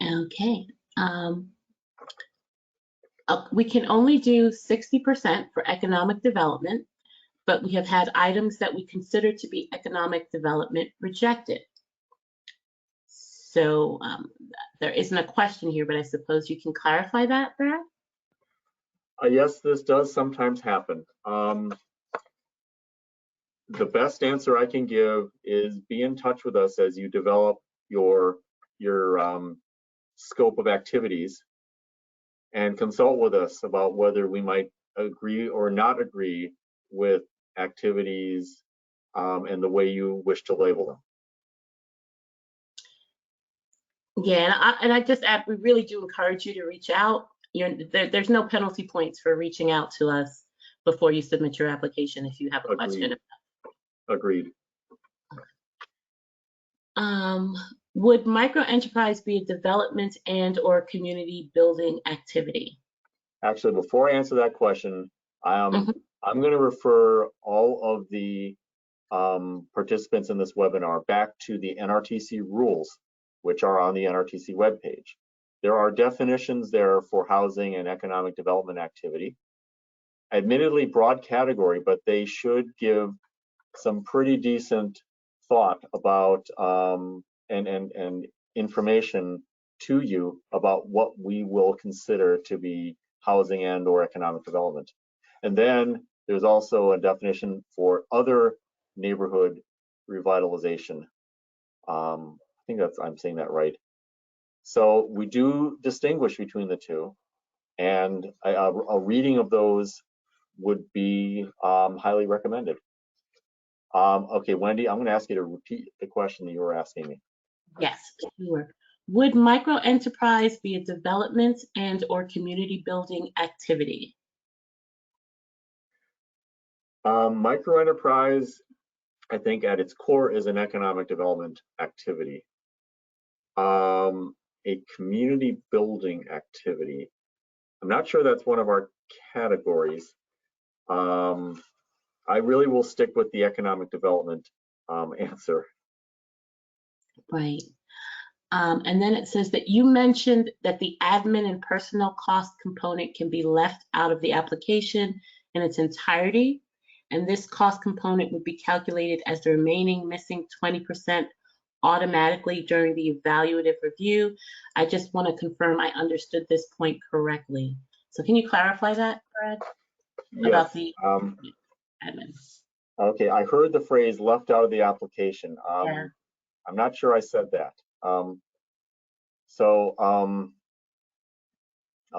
A: Okay. We can only do 60% for economic development, but we have had items that we consider to be economic development rejected. So there isn't a question here, but I suppose you can clarify that, Brad?
B: Yes, this does sometimes happen. The best answer I can give is be in touch with us as you develop your scope of activities and consult with us about whether we might agree or not agree with activities and the way you wish to label them.
A: Yeah, and I just add, we really do encourage you to reach out. There's no penalty points for reaching out to us before you submit your application if you have a question.
B: Agreed.
A: Would microenterprise be a development and or community building activity?
B: Actually, before I answer that question, I'm going to refer all of the participants in this webinar back to the NRTC rules, which are on the NRTC webpage. There are definitions there for housing and economic development activity. Admittedly broad category, but they should give some pretty decent thought about and information to you about what we will consider to be housing and or economic development. And then there's also a definition for other neighborhood revitalization. I think I'm saying that right. So we do distinguish between the two, and a reading of those would be highly recommended. Okay, Wendy, I'm going to ask you to repeat the question that you were asking me.
A: Yes, sure. Would microenterprise be a development and or community building activity?
B: Microenterprise, I think at its core is an economic development activity. A community building activity, I'm not sure that's one of our categories. I really will stick with the economic development answer.
A: Right. And then it says that you mentioned that the admin and personnel cost component can be left out of the application in its entirety. And this cost component would be calculated as the remaining missing 20% automatically during the evaluative review. I just want to confirm I understood this point correctly. So can you clarify that, Brad? About
B: Yes.
A: the admin.
B: Okay, I heard the phrase left out of the application.
A: Yeah.
B: I'm not sure I said that. I'll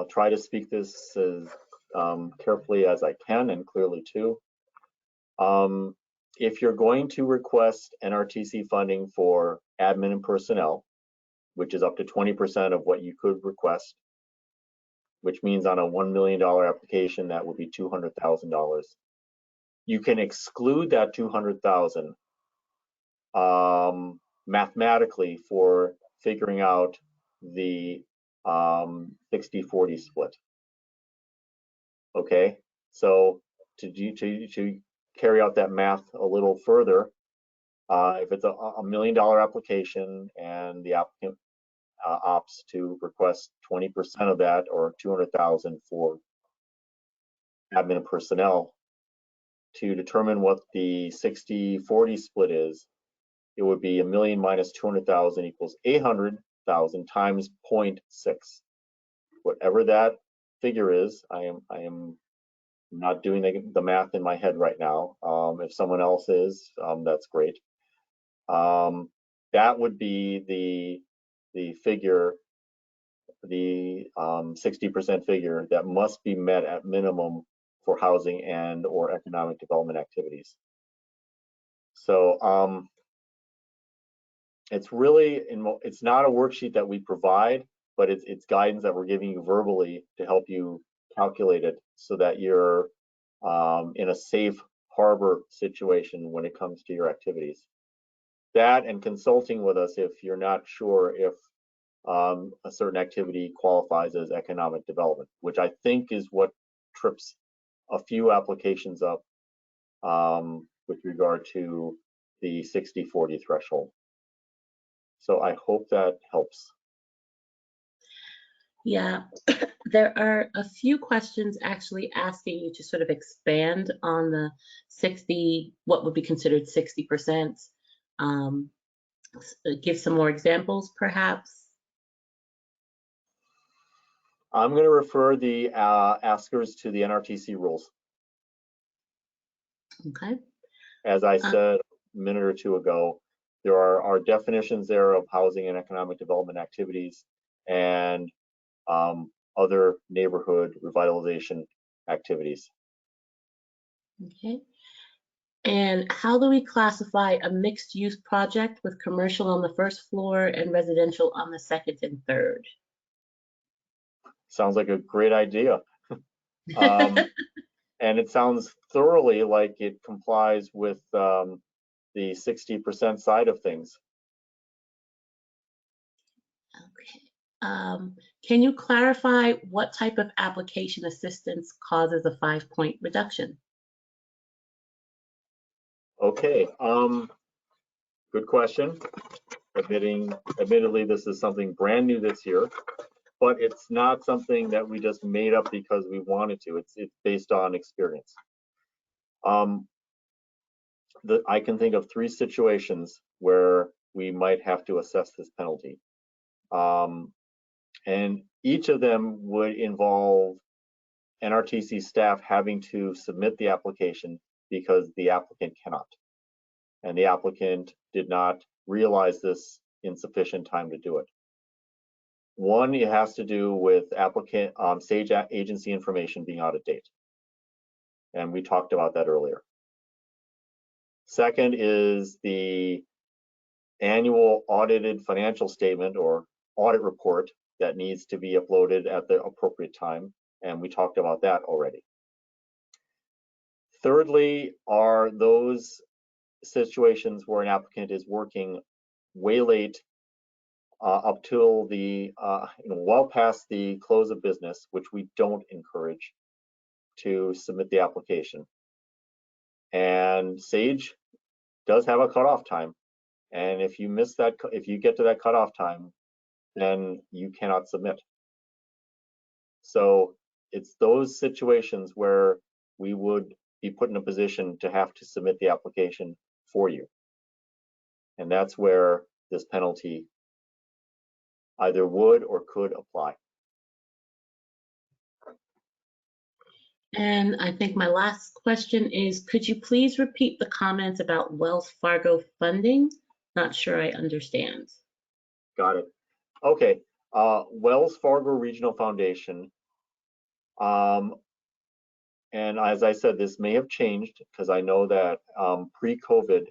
B: try to speak this as carefully as I can and clearly too. If you're going to request NRTC funding for admin and personnel, which is up to 20% of what you could request, which means on a $1 million application, that would be $200,000. You can exclude that $200,000 mathematically for figuring out the 60-40 split. Okay, so to carry out that math a little further, if it's a $1 million application and the applicant opts to request 20% of that, or 200,000 for admin and personnel, to determine what the 60-40 split is, it would be $1 million minus 200,000 equals 800,000 times 0.6. Whatever that figure is, I am not doing the math in my head right now. If someone else is, that's great. That would be the figure, the 60% figure that must be met at minimum for housing and or economic development activities. So it's really, it's not a worksheet that we provide, but it's guidance that we're giving you verbally to help you calculate it so that you're in a safe harbor situation when it comes to your activities. That and consulting with us if you're not sure if a certain activity qualifies as economic development, which I think is what trips a few applications up with regard to the 60-40 threshold. So I hope that helps.
A: Yeah, there are a few questions actually asking you to sort of expand on the 60, what would be considered 60%. Give some more examples, perhaps.
B: I'm going to refer the askers to the NRTC rules.
A: Okay.
B: As I said a minute or two ago, there are definitions there of housing and economic development activities and other neighborhood revitalization activities.
A: Okay. And how do we classify a mixed-use project with commercial on the first floor and residential on the second and third?
B: Sounds like a great idea. And it sounds thoroughly like it complies with the 60% side of things.
A: Okay. Can you clarify what type of application assistance causes a 5-point reduction?
B: Okay, good question. Admittedly, this is something brand new this year, but it's not something that we just made up because we wanted to. It's based on experience. I can think of 3 situations where we might have to assess this penalty. And each of them would involve NRTC staff having to submit the application because the applicant cannot. And the applicant did not realize this in sufficient time to do it. One, it has to do with applicant SAGE agency information being out of date. And we talked about that earlier. Second is the annual audited financial statement or audit report that needs to be uploaded at the appropriate time. And we talked about that already. Thirdly, are those situations where an applicant is working way late up till the well past the close of business, which we don't encourage, to submit the application. And SAGE does have a cutoff time, and if you miss that, if you get to that cutoff time, then you cannot submit. So it's those situations where we would be put in a position to have to submit the application for you. And that's where this penalty either would or could apply.
A: And I think my last question is, could you please repeat the comments about Wells Fargo funding? Not sure I understand.
B: Got it. Okay. Wells Fargo Regional Foundation. And as I said, this may have changed because I know that pre-COVID,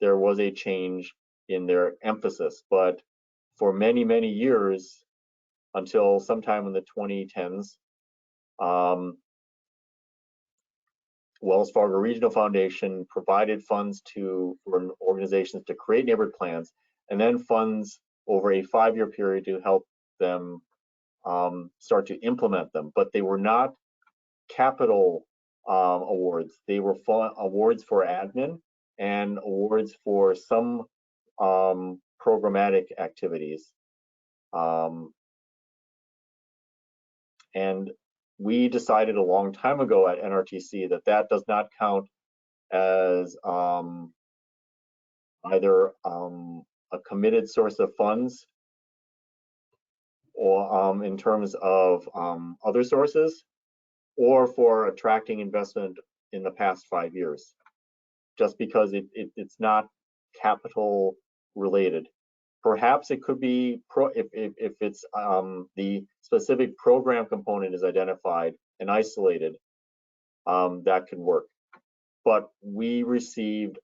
B: there was a change in their emphasis, but for many, many years, until sometime in the 2010s, Wells Fargo Regional Foundation provided funds for organizations to create neighborhood plans, and then funds over a 5-year period to help them start to implement them. But they were not capital awards. They were awards for admin and awards for some programmatic activities. And we decided a long time ago at NRTC that that does not count as either a committed source of funds or in terms of other sources, or for attracting investment in the past 5 years, just because it's not capital related. Perhaps it could be if it's the specific program component is identified and isolated, that could work. But we received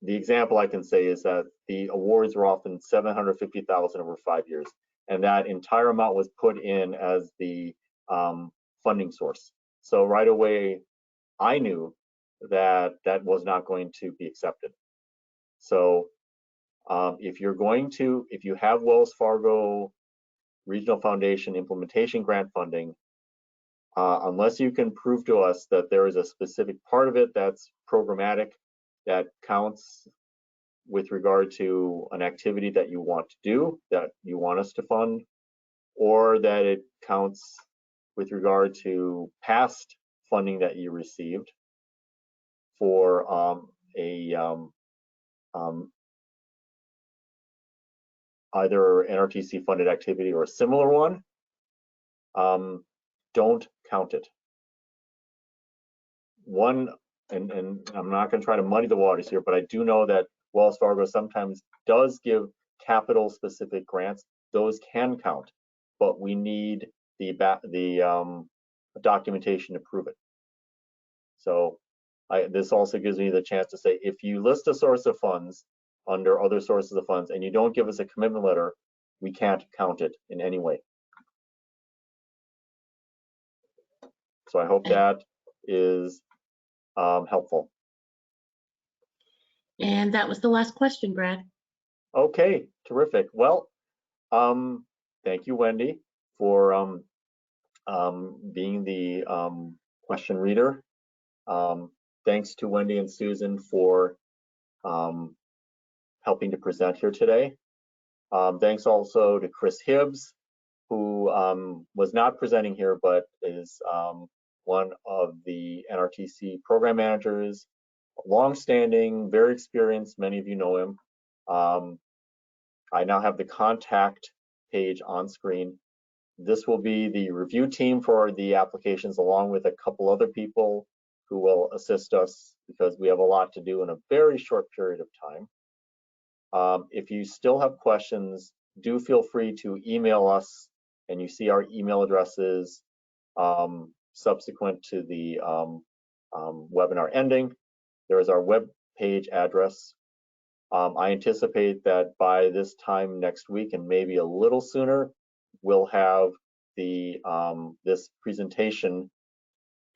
B: the example I can say is that the awards were often $750,000 over 5 years, and that entire amount was put in as the funding source. So right away, I knew that that was not going to be accepted. So if you have Wells Fargo Regional Foundation implementation grant funding, unless you can prove to us that there is a specific part of it that's programmatic, that counts with regard to an activity that you want to do, that you want us to fund, or that it counts with regard to past funding that you received for either NRTC funded activity or a similar one, don't count it. And I'm not going to try to muddy the waters here, but I do know that Wells Fargo sometimes does give capital specific grants. Those can count, but we need the documentation to prove it. So this also gives me the chance to say, if you list a source of funds under other sources of funds and you don't give us a commitment letter, we can't count it in any way. So I hope that is helpful.
A: And that was the last question, Brad.
B: Okay, terrific. Well, thank you, Wendy, for being the question reader. Thanks to Wendy and Susan for helping to present here today. Thanks also to Chris Hibbs, who was not presenting here, but is one of the NRTC program managers, long-standing, very experienced. Many of you know him. I now have the contact page on screen. This will be the review team for the applications, along with a couple other people who will assist us because we have a lot to do in a very short period of time. If you still have questions, do feel free to email us, and you see our email addresses subsequent to the webinar ending. There is our web page address. I anticipate that by this time next week, and maybe a little sooner, we'll have the this presentation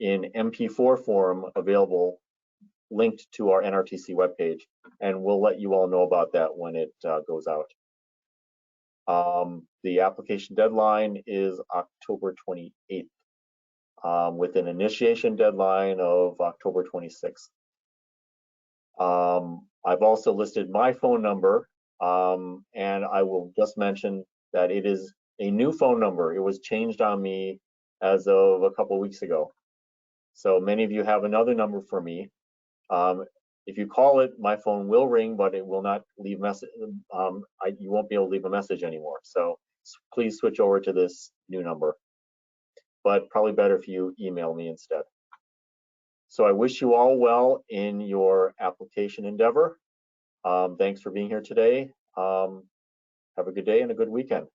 B: in MP4 form available, linked to our NRTC webpage, and we'll let you all know about that when it goes out. The application deadline is October 28th, with an initiation deadline of October 26th. I've also listed my phone number And I will just mention that it is a new phone number. It was changed on me as of a couple of weeks ago. So many of you have another number for me. If you call it, my phone will ring, but it will not leave message. You won't be able to leave a message anymore. So please switch over to this new number. But probably better if you email me instead. So I wish you all well in your application endeavor. Thanks for being here today. Have a good day and a good weekend.